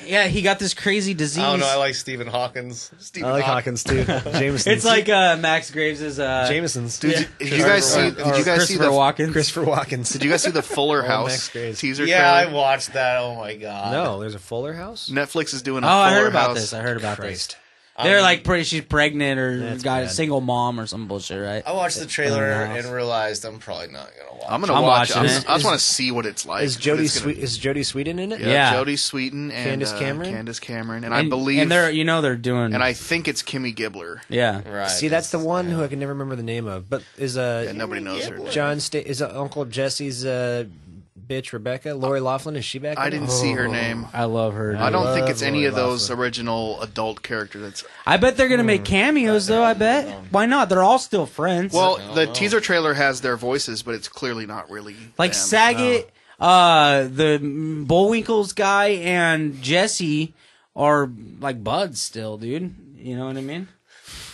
Yeah, he got this crazy disease.
I don't know. I like Stephen Hawkins.
Stephen
I like
Hawkins.
Hawkins too. Jameson.
It's like Max Graves'
Jameson's.
Did you guys see? Did you guys see
Christopher
the?
Walken.
Christopher Walken's.
Did you guys see the Fuller
Max
House
Graves.
teaser
Yeah, I
trailer?
watched that. Oh my god.
No, there's a Fuller House.
Netflix is doing a
Oh,
Fuller
I heard about
House.
this. I heard about
Christ.
this. They're like she's pregnant or
That's
got a
bad.
single mom or some bullshit, right?
I watched the trailer
Fuller House.
and realized I'm probably not gonna watch.
I'm gonna
I'm
watch.
watching it.
I just want to see what it's like.
Is
what
Jodie
it's gonna be.
Jodie Sweetin in it?
Yeah,
Yeah.
Jodie Sweetin and
Candace Cameron?
and I believe,
and they're doing,
and I think it's Kimmy Gibbler.
yeah.
Right.
See, that's the one who I can never remember the name of. But is
Yeah, nobody knows her.
is Uncle Jesse's bitch Rebecca? Lori Loughlin, is she back?
I
in it?
didn't see her name.
I love her.
I don't think
love
it's any
Lori
of those
Loughlin.
original adult characters. That's
I bet they're gonna make cameos though. I bet. Why not? They're all still friends.
well, the teaser trailer has their voices, but it's clearly not really
like
them.
Saget, the Bullwinkle's guy, and Jesse are like buds still, dude. You know what I mean?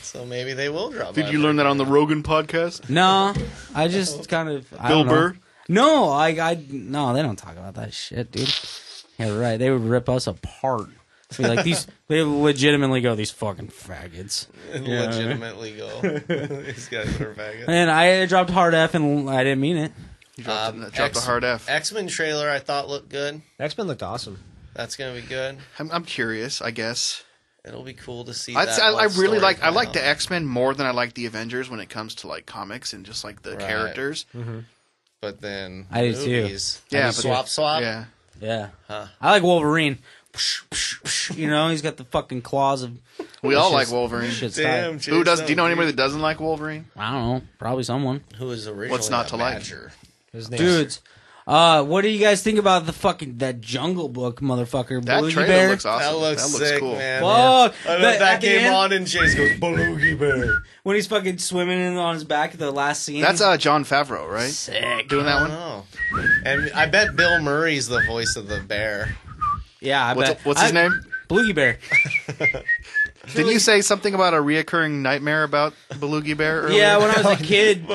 So maybe they will drop.
Did
by
you learn that on the Rogan podcast?
No, I just kind of I
Bill
don't know.
Burr?
No, no, they don't talk about that shit, dude. Yeah, right. They would rip us apart. Be like these. They legitimately go these fucking faggots.
legitimately go? These guys are faggots.
And I dropped hard F and I didn't mean it.
You dropped a hard F.
X-Men trailer I thought looked good.
X-Men looked awesome.
That's gonna be good.
I'm curious. I guess
It'll be cool to see.
I
that
really
story
like. I
come
like
out.
the X-Men more than I like the Avengers when it comes to like comics and just like the
Right.
characters.
But then
I do too.
movies,
Yeah, but
swap.
Yeah,
Yeah. I like Wolverine. You know, he's got the fucking claws of.
we all like
Shit's-
Wolverine.
Shit's
Damn,
tight.
Who does? Do you know anybody that doesn't like Wolverine?
I don't know. Probably someone.
Who is originally
What's not to like?
Badger.
His name's
Dudes. What do you guys think about that Jungle Book motherfucker?
That
Belugi
trailer
Bear?
looks awesome.
That looks sick,
cool.
man.
Fuck.
I know
But
that
at the
came
end,
on and Chase goes, Belugi Bear.
when he's fucking swimming in on his back at the last scene.
That's John Favreau, right?
sick.
Doing that one.
Oh. And I bet Bill Murray's the voice of the bear.
Yeah, I bet.
What's his name?
Belugi Bear.
Didn't you say something about a reoccurring nightmare about Belugi Bear earlier?
Yeah, when I was a kid,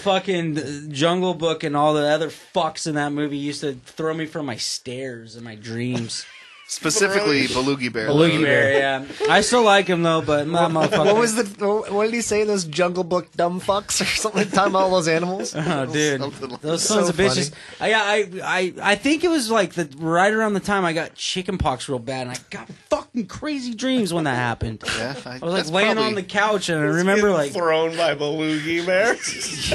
fucking Jungle Book and all the other fucks in that movie used to throw me from my stairs in my dreams.
Specifically Belugi Bear.
Belugi Bear, yeah. I still like him though, but my motherfucker.
What was what did he say? Those Jungle Book dumb fucks or something? Talking about all those animals.
Oh, dude,
Something
those
like
sons
so
of bitches. I think it was like right around the time I got chicken pox real bad, and I got fucking crazy dreams when that happened.
Yeah,
I was like laying on the couch, and I remember like
thrown by Belugi Bear.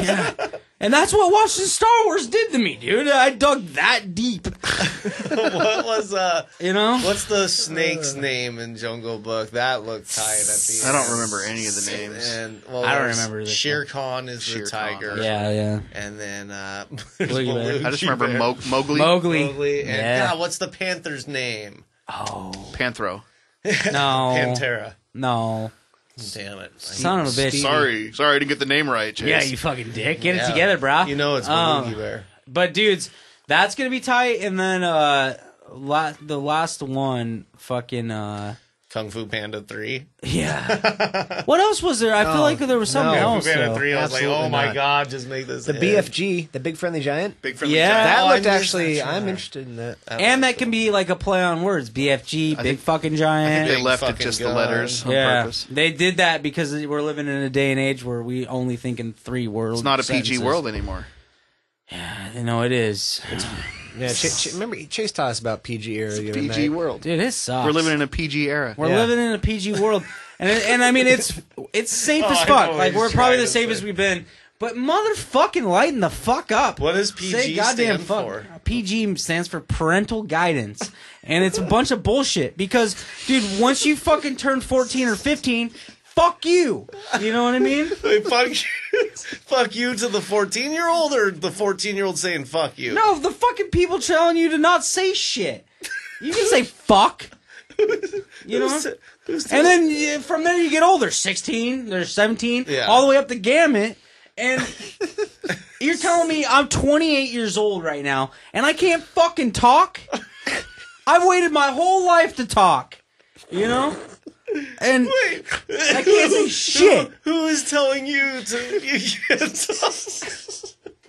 yeah. And that's what watching Star Wars did to me, dude. I dug that deep.
What was
You know?
what's the snake's name in Jungle Book? That looked tight at the end.
I don't remember any of the names.
And well,
I don't
there's
remember this
Shere Khan is
Shere
the
Khan.
tiger.
Yeah.
And then
Bear.
I just remember
Bear.
Mowgli.
Mowgli. And
Yeah.
God, what's the panther's name?
Oh.
Panthro.
No.
Pantera.
No.
Damn it.
Son of a bitch.
Sorry, I didn't get the name right, Chase.
Yeah, you fucking dick. Get it
Yeah.
together, bro.
You know it's Belugi Bear.
But dudes, that's gonna be tight. And then the last one, fucking
Kung Fu Panda 3.
yeah. What else was there? I feel like there was something
Kung
else.
Fu Panda
though.
3, I was like,
Absolutely
oh my
not.
god, just make this
The
hit.
BFG, the Big Friendly Giant.
Big friendly
Yeah.
giant.
That
Oh, I
looked
missed
actually.
that
I'm
trailer.
interested in that.
And that can be like a play on words. BFG, big fucking giant.
They
Big
left it
fucking
just
gun.
the letters on
Yeah,
purpose.
they did that because we're living in a day and age where we only think in 3 words.
It's not a PG world anymore.
You know it is.
Yeah, remember Chase taught us about PG era the other
PG
night.
world.
Dude, it sucks.
We're living in a PG era.
We're
Yeah.
living in a PG world, and I mean it's safe as
I
fuck.
know
Like
what
we're
he's
probably
trying
the
to
safest
say.
we've been. But motherfucking lighten the fuck up.
What does PG
Say goddamn
stand
fuck.
for?
PG stands for parental guidance, and it's a bunch of bullshit. Because, dude, once you fucking turn 14 or 15, fuck you. You know what I mean?
Hey, fuck you to the 14-year-old, or the 14-year-old saying fuck you?
No, the fucking people telling you to not say shit. You can say fuck. You know? And then from there you get older. 16, there's 17,
Yeah.
all the way up the gamut. And you're telling me I'm 28 years old right now, and I can't fucking talk? I've waited my whole life to talk. You know? And I can't say shit.
Who is telling you to? You can't talk?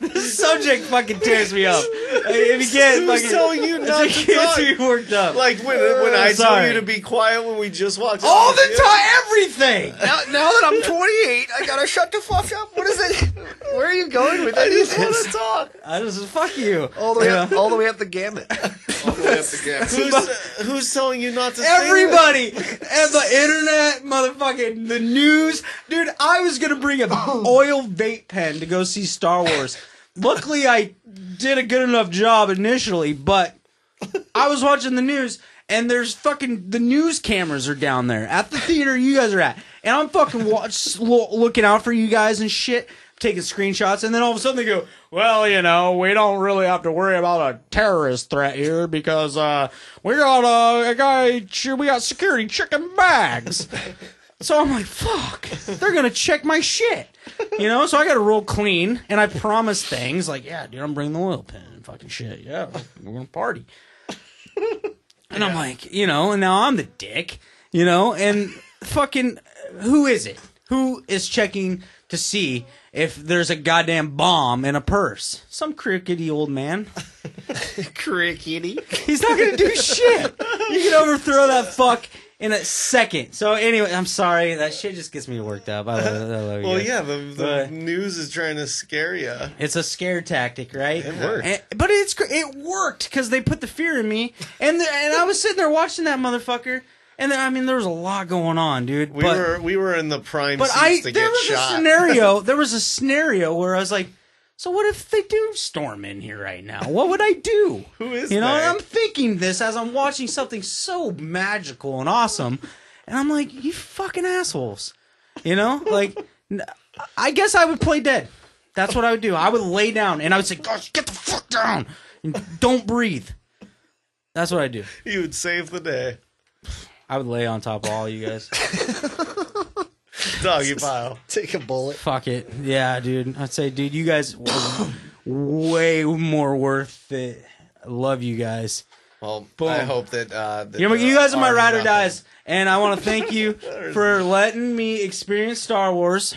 This subject fucking tears me up. If you can't
Who's
fucking...
telling you not
it
to
gets
talk?
me worked up.
Like when I tell
sorry.
you to be quiet when we just walked
all
out
the
of
time, everything.
Now that I'm 28, I gotta shut the fuck up. What is it? Where are you going with
I
any of
just want
this?
to talk.
I just fuck you.
All the way up, all the way up the gamut.
Who's telling you not to?
Everybody and the internet, motherfucking the news, dude. I was gonna bring an oil vape pen to go see Star Wars. Luckily, I did a good enough job initially, but I was watching the news, and there's fucking the news cameras are down there at the theater you guys are at, and I'm fucking looking out for you guys and shit, taking screenshots, and then all of a sudden they go, well, you know, we don't really have to worry about a terrorist threat here because we got a guy, we got security checking bags. So I'm like, fuck, they're going to check my shit. You know, so I got to roll clean, and I promise things like, yeah, dude, I'm bringing the oil pen and fucking shit. Yeah, we're going to party. And I'm like, you know, and now I'm the dick, you know, and fucking, who is it? Who is checking to see if there's a goddamn bomb in a purse? Some crickety old man.
Crickety.
He's not going to do shit. You can overthrow that fuck in a second. So anyway, I'm sorry. That shit just gets me worked up. I love you
Well,
guys.
yeah, the news is trying to scare you.
It's a scare tactic, right?
It worked.
But it worked because they put the fear in me. And I was sitting there watching that motherfucker. And I mean, there was a lot going on, dude.
We were in the prime
But
seats to
there
get
was
shot.
a scenario. There was a scenario where I was like, so what if they do storm in here right now? What would I do?
Who is
You know,
they?
and I'm thinking this as I'm watching something so magical and awesome, and I'm like, you fucking assholes. You know, like, I guess I would play dead. That's what I would do. I would lay down and I would say, gosh, get the fuck down. And don't breathe. That's what I do.
You would save the day.
I would lay on top of all you guys.
Doggy pile.
Take a bullet.
Fuck it. Yeah, dude. I'd say, dude, you guys were way more worth it. I love you guys.
Well,
Boom.
I hope that,
You guys are my ride or
nothing.
dies, and I want to thank you for letting me experience Star Wars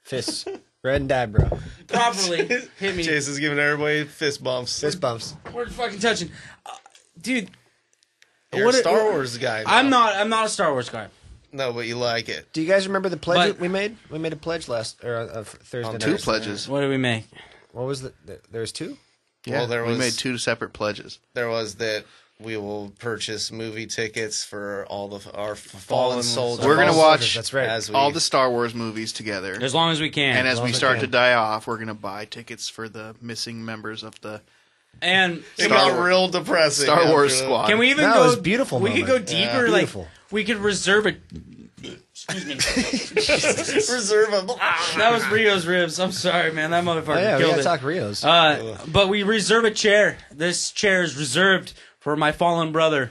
Fists. Red and dab, bro.
properly. Hit me.
Chase is giving everybody fist bumps.
Fist bumps.
We're fucking touching, dude.
You're a Star Wars guy. Now.
I'm not a Star Wars guy.
No, but you like it.
Do you guys remember the pledge
But-
we made? We made a pledge Thursday night.
Two pledges.
What did we make?
What was there's two?
Yeah,
Well,
we made two separate pledges.
There was that we will purchase movie tickets for all of our fallen soldiers.
We're gonna watch
That's right.
as we,
all the Star Wars movies together.
As long as we can.
And as we
long as
start
we
to
can.
die off, we're gonna buy tickets for the missing members of the
And
it
Star
got
Wars-
real depressing.
Star
after
Wars
that.
squad.
can we even
No,
go?
it was a beautiful
We could go
moment.
deeper.
Yeah.
Like
Beautiful.
we could reserve it. Excuse me.
Reserve them.
That was Rio's ribs. I'm sorry, man. That motherfucker
Oh, yeah, we
killed
gotta
it.
talk Rios.
But we reserve a chair. This chair is reserved for my fallen brother.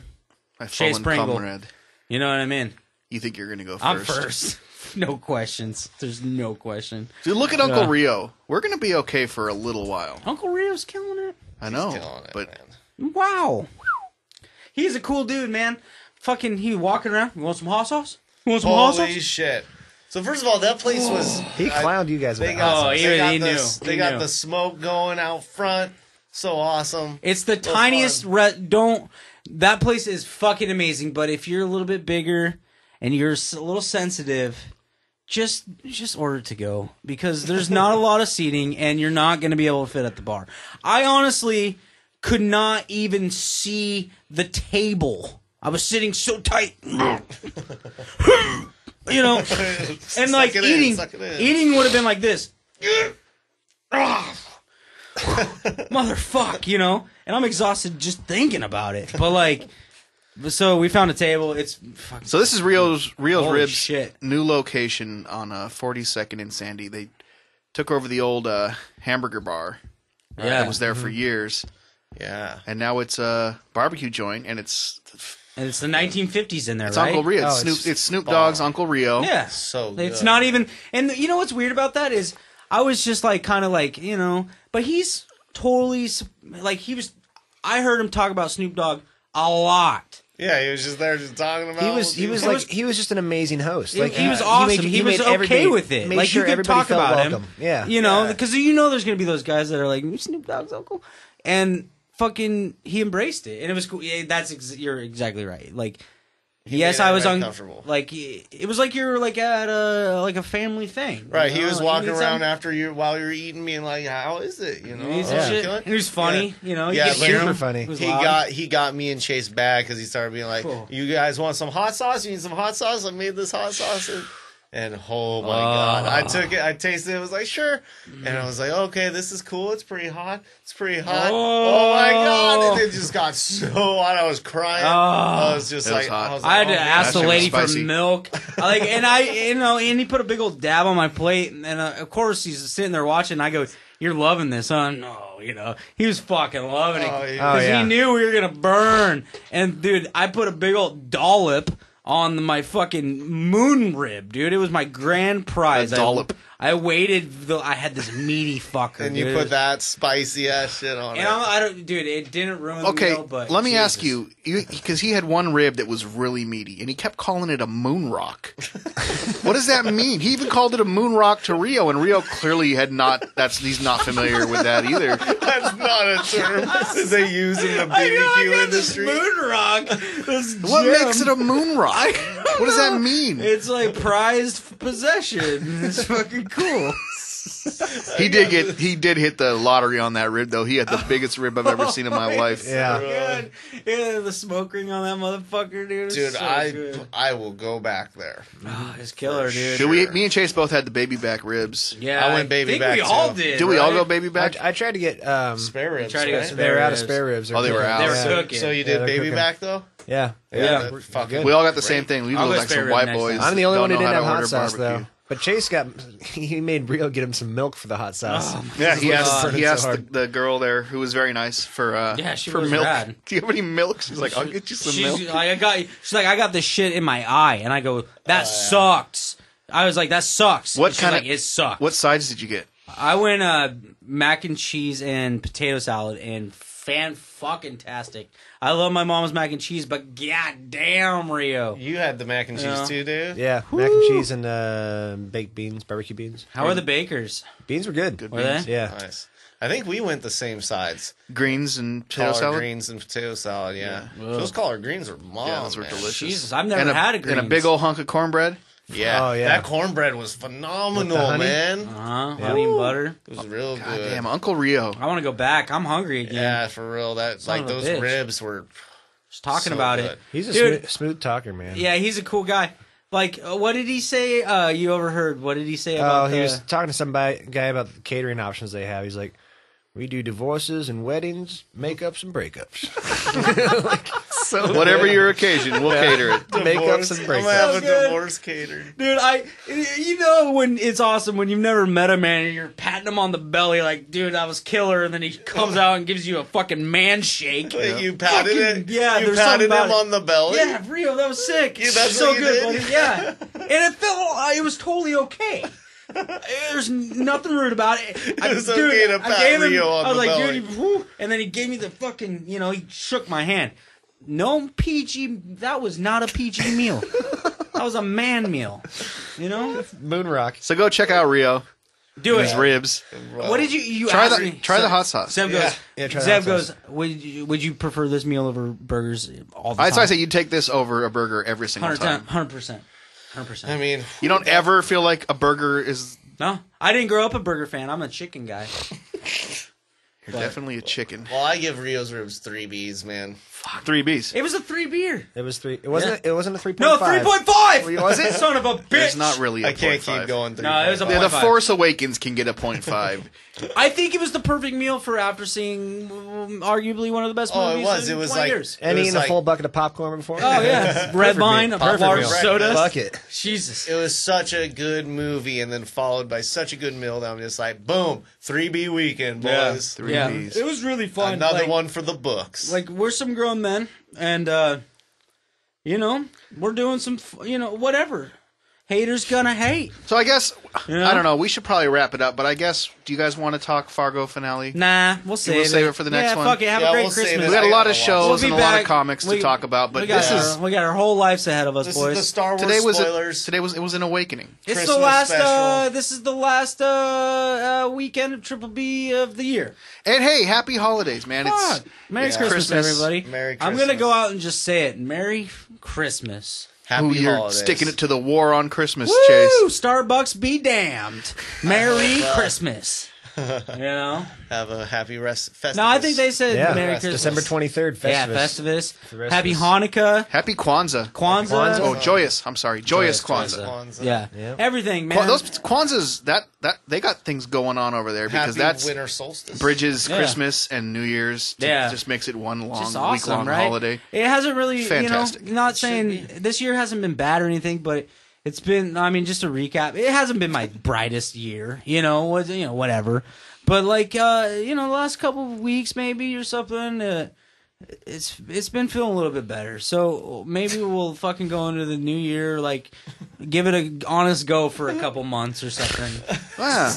My
Chase
fallen
Pringle.
comrade.
You know what I mean?
You think you're gonna go first?
I'm first. No questions. There's no question.
Dude, look at Uncle Rio. We're gonna be okay for a little while.
Uncle Rio's killing it.
I know,
Killing it,
but
man.
Wow. He's a cool dude, man. Fucking, he walking around. You want some hot sauce? You want some hot
Holy
sauce?
shit. So first of all, that place was...
He clowned you guys
They
about
got,
Oh,
it.
he
they got
knew.
the,
He
they got
knew.
the smoke going out front. So awesome.
It's the tiniest. That place is fucking amazing. But if you're a little bit bigger and you're a little sensitive, just order to go because there's not a lot of seating and you're not going to be able to fit at the bar. I honestly could not even see the table. I was sitting so tight. You know, and like
Suck it in,
eating,
suck it in.
eating would have been like this. Motherfuck, you know, and I'm exhausted just thinking about it. But like, so we found a table. It's fucking.
so this is Rio's
Holy
Ribs
shit.
new location on 42nd and Sandy. They took over the old hamburger bar.
Yeah.
that was there for years,
Yeah.
and now it's a barbecue joint, and it's
And it's the 1950s in there,
it's
right?
Uncle Rio. It's
Oh,
Snoop.
it's
It's Snoop Dogg's Uncle Rio.
Yeah,
So
it's
good.
not even. And you know what's weird about that is I was just like kind of like but he's totally like he was. I heard him talk about Snoop Dogg a lot.
Yeah, he was just there just talking about...
He was just an amazing host. Like
he was awesome. He was okay
everybody-
with it.
made
Like
sure
you could
everybody
talk
felt
about
welcome.
him.
Yeah,
You know, because there's gonna be those guys that are like Snoop Dogg's uncle, and fucking he embraced it, and it was cool. Yeah, you're exactly right. Like, yes,
made
I was
everybody comfortable.
like it was like you're like at a family thing,
Right,
you
he
know?
was
Like,
walking
you need
around
something?
after you while you're eating, being like, "How is it?" You know,
You need some
"Oh,
shit.
killing?"
And he was funny,
Yeah.
you know.
Yeah,
you could
but
hear
super
him.
funny.
It was
He
loud.
got me and Chase back because he started being like,
Cool.
"You guys want some hot sauce? You need some hot sauce? I made this hot sauce." And oh my god, I took it, I tasted it, I was like, sure. And I was like, okay, this is cool. It's pretty hot. It's pretty hot. Oh, my god. And it just got so hot. I was crying. I was just
It was
like,
hot.
I was
I had
like,
to
oh,
ask the
shit was
lady for
spicy.
milk. Like, and and he put a big old dab on my plate, and of course he's sitting there watching. And I go, "You're loving this, huh?" No, he was fucking loving it
Oh,
because
yeah.
Oh, yeah.
he knew we were gonna burn. And dude, I put a big old dollop on my fucking moon rib, dude. It was my grand prize.
A dollop.
I waited. I had this meaty fucker,
And you
dude.
put that spicy ass shit on
And
it.
I don't, dude. It didn't ruin the
Okay,
meal, but
let me
Jesus.
ask you, because he had one rib that was really meaty, and he kept calling it a moon rock. What does that mean? He even called it a moon rock to Rio, and Rio clearly had not. He's not familiar with that either.
That's not a term that they use in the
I know, I
BBQ
got this
industry.
moon rock. This
What
gem.
makes it a moon rock? What does that mean?
It's like prized possession. It's fucking cool.
He did hit the lottery on that rib, though. He had the biggest rib I've ever seen in my life.
Yeah.
Good. Yeah, the smoke ring on that motherfucker, dude. It's
Dude,
so
I
good.
will go back there.
Oh, it's killer, dude.
Dude, me and Chase both had the baby back ribs.
Yeah,
I went baby
think
back,
we all
too.
did.
Did we all
right?
go baby back?
I tried to get
Spare ribs,
tried to get
right?
spare
they were out of
ribs.
spare ribs.
Oh, they were out.
They were
Yeah.
cooking.
So you
Yeah,
did
they're
baby
cooking.
back though?
Yeah.
Yeah.
Fucking
Good.
We all got the same thing. We
I'll
look
go
like
spare
some
rib
white
next
boys.
time.
I'm the only
don't
one who
know
didn't
how
have
to
hot
order
sauce,
barbecue.
But Chase he made Rio get him some milk for the hot sauce.
Yeah, he asked
so
the girl there who was very nice for
she
for
was
milk.
rad.
Do you have any milk? She's like, I'll get you some milk.
She's like, I got this shit in my eye, and I go, that sucks. I was like, that sucks.
What kind of?
Like, it sucks.
What sides did you get?
I went mac and cheese and potato salad, and fan-fucking-tastic. I love my mom's mac and cheese, but goddamn, Rio.
You had the mac and cheese too, dude?
Yeah, mac and cheese and baked beans, barbecue beans.
How are the bakers?
Beans were good.
Were they?
Yeah.
Nice. I think we went the same sides.
Greens and potato
Collard
salad.
greens and potato salad, yeah. Those collard greens are bomb.
Yeah, those were
man.
delicious.
Jesus, I've never had a greens.
And a big old hunk of cornbread.
Yeah.
Oh, yeah.
That cornbread was phenomenal,
honey?
man.
Honey and butter.
It was real
God
good.
damn, Uncle Rio.
I want to go back. I'm hungry again.
Yeah, for real. That
Son
like
of a
those
bitch.
ribs were
Just talking
so
about
good.
it.
He's a
Dude.
smooth talker, man.
Yeah, he's a cool guy. Like, what did he say? You overheard. What did he say about
he was talking to some guy about the catering options they have. He's like, we do divorces and weddings, makeups and breakups.
So whatever your occasion, we'll cater it.
Makeups and
I'm gonna
breakups.
have a
So good.
divorce catered.
Dude, you know when it's awesome when you've never met a man and you're patting him on the belly like, dude, that was killer, and then he comes out and gives you a fucking man shake.
Wait, you patted
Fucking-
it?
yeah,
you
there's
patted
something
him
about
on the belly?
Yeah, Rio, that was sick.
Yeah, that's
so
what you
good,
did?
buddy. Yeah, and it felt it was totally okay. There's nothing rude about it.
It was okay to pat Rio on
I was
the
like,
belly.
dude, whoo, and then he gave me the fucking, he shook my hand. No PG. That was not a PG meal. That was a man meal.
Moon rock.
So go check out Rio.
Do
His
it.
ribs.
What did you
Try
asked
the
me?
try the hot sauce.
Zeb goes.
Yeah, try the
Zeb
hot
goes.
sauce.
Would you prefer this meal over burgers all the
That's
time?
why I say you take this over a burger every single time.
100%.
I mean,
You don't ever feel like a burger is.
No, I didn't grow up a burger fan. I'm a chicken guy.
You're definitely a chicken.
well, I give Rio's ribs 3 Bs, man.
3 Bs.
It was a 3 beer.
It was 3. It wasn't. It wasn't a 3.5.
No, 3.5.
Was it?
Son of a bitch.
It's not really a
I can't
0.5.
keep going 3.
No, it was a
Yeah, the
0.5.
Force Awakens can get a 0.5.
I think it was the perfect meal for after seeing arguably one of the best
Oh, it
movies
was.
in
It was
20
like-
years.
And
It was
eating a
like-
full bucket of popcorn before.
Oh yeah, red wine, a
Perfect
large
meal.
soda.
Fuck it.
Jesus.
It was such a good movie, and then followed by such a good meal that I'm just like, boom, 3B weekend, boys.
3
Yeah,
Bs.
it was really fun.
Another
Like-
one for the books.
Like we're some grown men, and we're doing some, whatever. Haters gonna hate.
So I guess
Yeah.
I don't know. We should probably wrap it up. But I guess, do you guys want to talk Fargo finale?
Nah, we'll save
save it for the next one?
Fuck it. Have
Yeah,
a great
we'll save
Christmas.
it.
We got a lot of
We'll
shows
be
and a lot
back.
of comics to talk about. But
we got
this is
our whole lives ahead of us,
This
boys.
is the Star Wars
today was
spoilers.
it was an awakening.
It's
Christmas
the last.
special.
This is the last weekend of Triple B of the year.
And hey, happy holidays, man!
Fuck. Merry
Yeah.
Christmas,
Christmas.
everybody.
Merry
I'm gonna
Christmas.
go out and just say it. Merry Christmas.
Happy
Ooh, you're
holidays.
sticking it to the war on Christmas,
Woo!
Chase.
Starbucks be damned. Merry Christmas.
Have a happy Festivus.
No, I think they said
Yeah.
Merry
Festivus.
Christmas.
December 23rd. Festivus.
Yeah, Festivus.
Festivus.
Happy Hanukkah.
Happy Kwanzaa.
Kwanzaa.
Oh, joyous. I'm sorry, joyous
Joyous
Kwanzaa.
Kwanzaa.
Yeah.
Yeah.
Everything, man.
Those Kwanzaas that they got things going on over there because
Happy
that's
winter solstice.
bridges
Yeah.
Christmas and New Year's.
Yeah.
Just makes it one long
just awesome,
week-long
right?
holiday.
It hasn't really,
Fantastic.
not saying this year hasn't been bad or anything, but it's been, just to recap, it hasn't been my brightest year, whatever. But like, the last couple of weeks maybe or something, it's been feeling a little bit better. So maybe we'll fucking go into the new year, like, give it an honest go for a couple months or something.
Ah,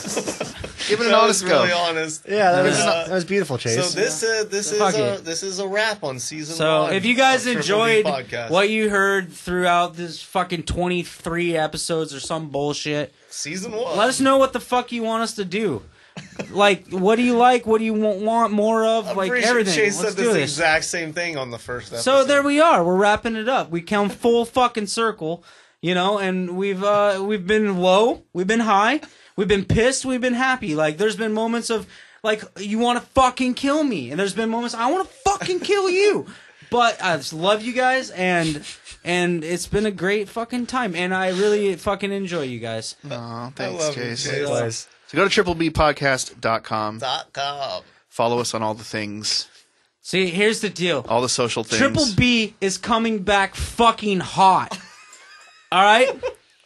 give it an
That
honest
was
go.
really honest.
Yeah, that was beautiful, Chase.
So this
Fuck it.
this is a wrap on season
So
1.
if you guys
of Triple B
enjoyed
Podcast.
what you heard throughout this fucking 23 episodes or some bullshit,
season 1,
let us know what the fuck you want us to do. Like, what do you like? What do you want more of?
I'm
like,
pretty sure
everything.
Chase
Let's
said
do
this
this.
exact same thing on the first episode.
So there we are. We're wrapping it up. We come full fucking circle, and we've been low, we've been high, we've been pissed, we've been happy. Like, there's been moments of, like, you want to fucking kill me. And there's been moments, I want to fucking kill you. But I just love you guys, and it's been a great fucking time. And I really fucking enjoy you guys.
Aw,
I
thanks,
love you,
Chase.
Chase.
So go to triplebpodcast.com.
.com.
Follow us on all the things,
See, here's the deal.
all the social things.
Triple B is coming back fucking hot. All right?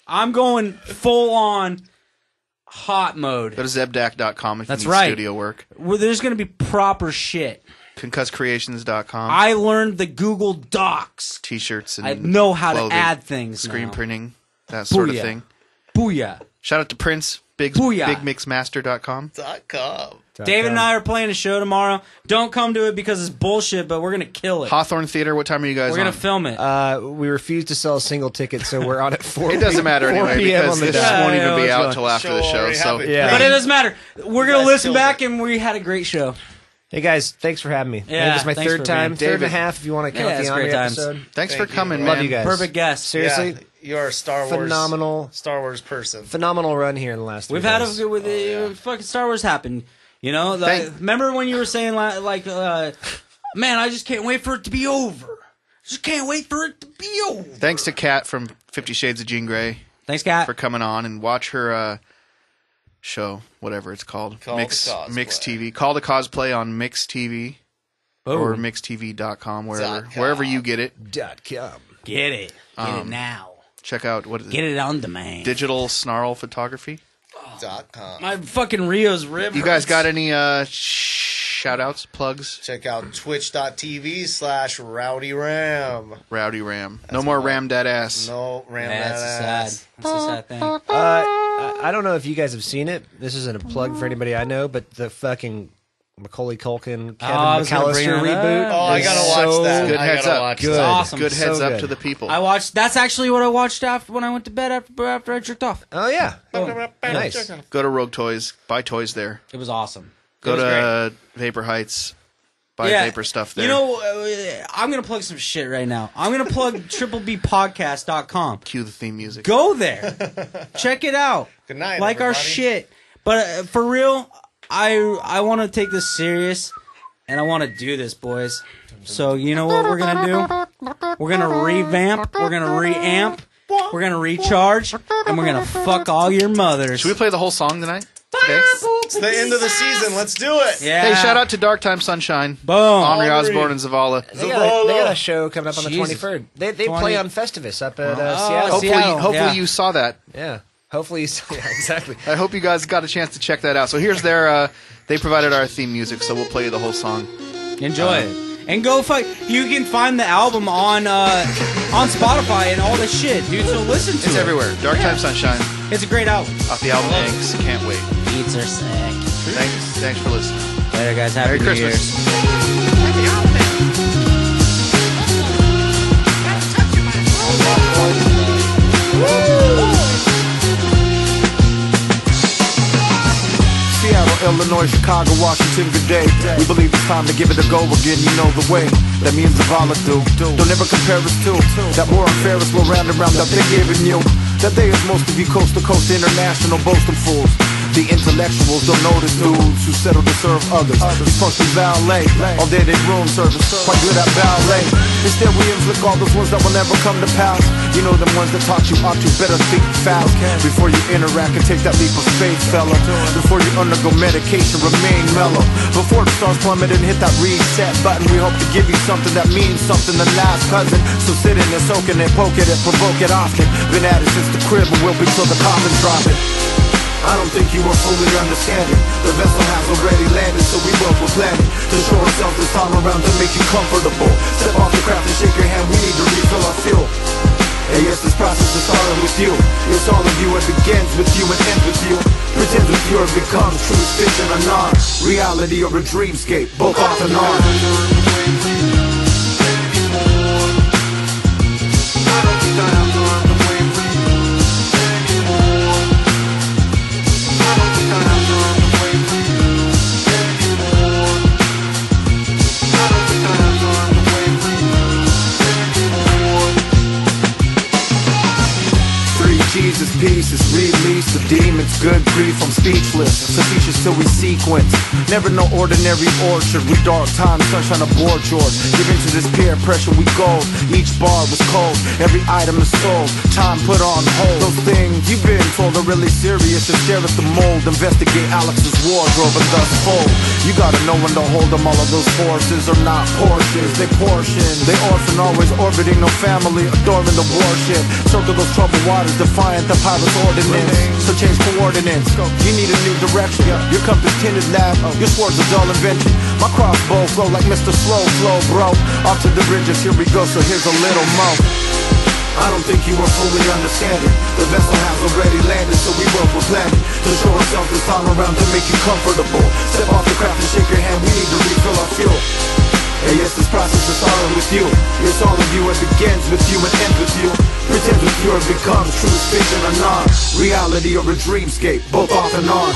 I'm going full on hot mode.
Go to zebdak.com if
That's
you need
right.
studio work.
Where there's going to be proper shit.
Concusscreations.com.
I learned the Google Docs.
T-shirts and
I know how
clothing,
to add things
screen
now.
printing, that sort of
Booyah.
thing.
Booyah.
Shout out to Prince,
Booyah.
bigmixmaster.com.
.com.
David and I are playing a show tomorrow. Don't come to it because it's bullshit, but we're going to kill it.
Hawthorne Theater, what time are you guys
We're going
on?
to film it.
We refuse to sell a single ticket, so we're on at 4
It doesn't matter
4
anyway
p.m.
because
on the
this
dot.
won't
Yeah,
even be
it's
out
fine.
till after the show. So
Yeah.
But it doesn't matter. We're going to
guys
listen
killed
back,
it.
and we had a great show.
Hey guys, thanks for having me.
Yeah,
this is my
thanks
third
for
time,
being-
third and a
David.
half if you want to count
Yeah,
the
it's
Omni
great times.
episode.
thanks for
Thank you.
coming,
Love
man.
you guys.
Perfect guest.
Seriously,
Yeah, you're a Star Wars
phenomenal
person.
phenomenal run here in the last 3
We've had
days.
a with fucking Star Wars happen. You know,
Thank-
remember when you were saying man, I just can't wait for it to be over. Just can't wait for it to be over.
Thanks to Kat from 50 Shades of Jean Grey
Thanks, Kat.
for coming on and watch her show, whatever it's called.
Call
Mix
the Cosplay.
TV. Call the Cosplay on Mix TV or
Boom.
mixtv.com,
.com.
wherever you get it.
.com.
Get it. Get it now.
Check out, what is
Get
it?
it on demand.
Digital Snarl Photography.
.com.
My fucking Rio's rib.
You guys
hurts.
got any shout outs, plugs?
Check out twitch.tv/Rowdy Ram.
Rowdy Ram. No more Ram that ass.
No, Ram
Yeah,
that
that's
ass.
That's a sad thing.
I don't know if you guys have seen it. This isn't a plug for anybody I know, but the fucking Macaulay Culkin, Kevin
I was gonna bring
McAllister
that up.
reboot.
Oh, I
is
gotta watch
so
that.
Good
I
heads
gotta
up.
watch
Good.
that.
Awesome.
Good heads
So
up
good.
to the people.
I watched. That's actually what I watched after when I went to bed after I jerked off.
Oh yeah, nice.
Go to Rogue Toys. Buy toys there.
It was awesome.
Go
It was
to Vapor Heights. Buy Vapor stuff there.
You know, I'm going to plug some shit right now. I'm going to plug triplebpodcast.com.
Cue the theme music.
Go there. Check it out.
Good night,
Like our
everybody.
shit. But for real, I want to take this serious, and I want to do this, boys. So you know what we're going to do? We're going to revamp. We're going to reamp. We're going to recharge. And we're going to fuck all your mothers.
Should we play the whole song tonight? Today?
It's the end of the season. Let's do it.
Yeah.
Hey, shout out to Dark Time Sunshine.
Boom.
Omri Osborne and Zavala.
They got a show coming up on the
Jesus.
23rd. They
20.
play on Festivus up at
Oh,
Seattle.
Seattle,
Hopefully
yeah.
you saw that.
Yeah, hopefully. Yeah, exactly.
I hope you guys got a chance to check that out. So here's their, they provided our theme music, so we'll play you the whole song.
Enjoy it. And go fuck. You can find the album on Spotify and all this shit, dude. So listen to it.
It's everywhere. Dark Time Sunshine
It's a great album.
off the album Eggs. Can't wait.
Beats are sick.
Thanks for listening.
Later, guys. Happy
Merry
New
Christmas.
Year's.
Seattle, Illinois, Chicago, Washington, good day. We believe it's time to give it a go again, you know the way. That means the volatile. Don't ever compare us to that war on Ferris will round and round that they're giving you. That day is most of you coast to coast international boasting fools. The intellectuals don't notice dudes who settle to serve others. These punks be valet, all day they room service, quite good at ballet. Instead we inflict all those ones that will never come to pass. You know them ones that taught you ought to better think fast before you interact and take that leap of faith, fella. Before you undergo medication, remain mellow. Before the stars plummet and hit that reset button, we hope to give you something that means something to last, cousin. So sit in and soak in it, poke it and provoke it often. Been at it since the crib and we'll be till the coffin drop it. I don't think you are fully understanding. The vessel has already landed, so we both were planning to show ourselves this time around to make you comfortable. Step off the craft and shake your hand, we need to refill our fuel. And yes, this process has started with you. It's all of you, it begins with you and ends with you. Pretends with you, it becomes truth, fiction, or non. Reality or a dreamscape, both off and on. Jesus pieces, release the demons, good grief, I'm speechless. Facetious till we sequence. Never no ordinary orchard. We dark time, sunshine aboard yours. Give into this peer pressure, we gold. Each bar was cold, every item is sold. Time put on hold. Those things you've been told are really serious. Just stare at the mold, investigate Alex's wardrobe and thus fold. You gotta know when to hold them. All of those forces are not portions, they portion. They orphan, always orbiting, no family, adoring the warship. Circle those troubled waters, defiant the pirate's ordinance. So change coordinates, you need a new direction. Your compass tinted lab, your sword's a dull invention. My crossbow flow like Mr. Slow Flow, bro. Off to the bridges, here we go, so here's a little mo. I don't think you are fully understanding. The vessel has already landed, so we both were planning to show ourselves this time around to make you comfortable. Step off the craft and shake your hand, we need to refill our fuel. And yes, this process is started with you. It's all of you, it begins with you and ends with you. Pretend with you, it becomes true fiction or not. Reality or a dreamscape, both off and on.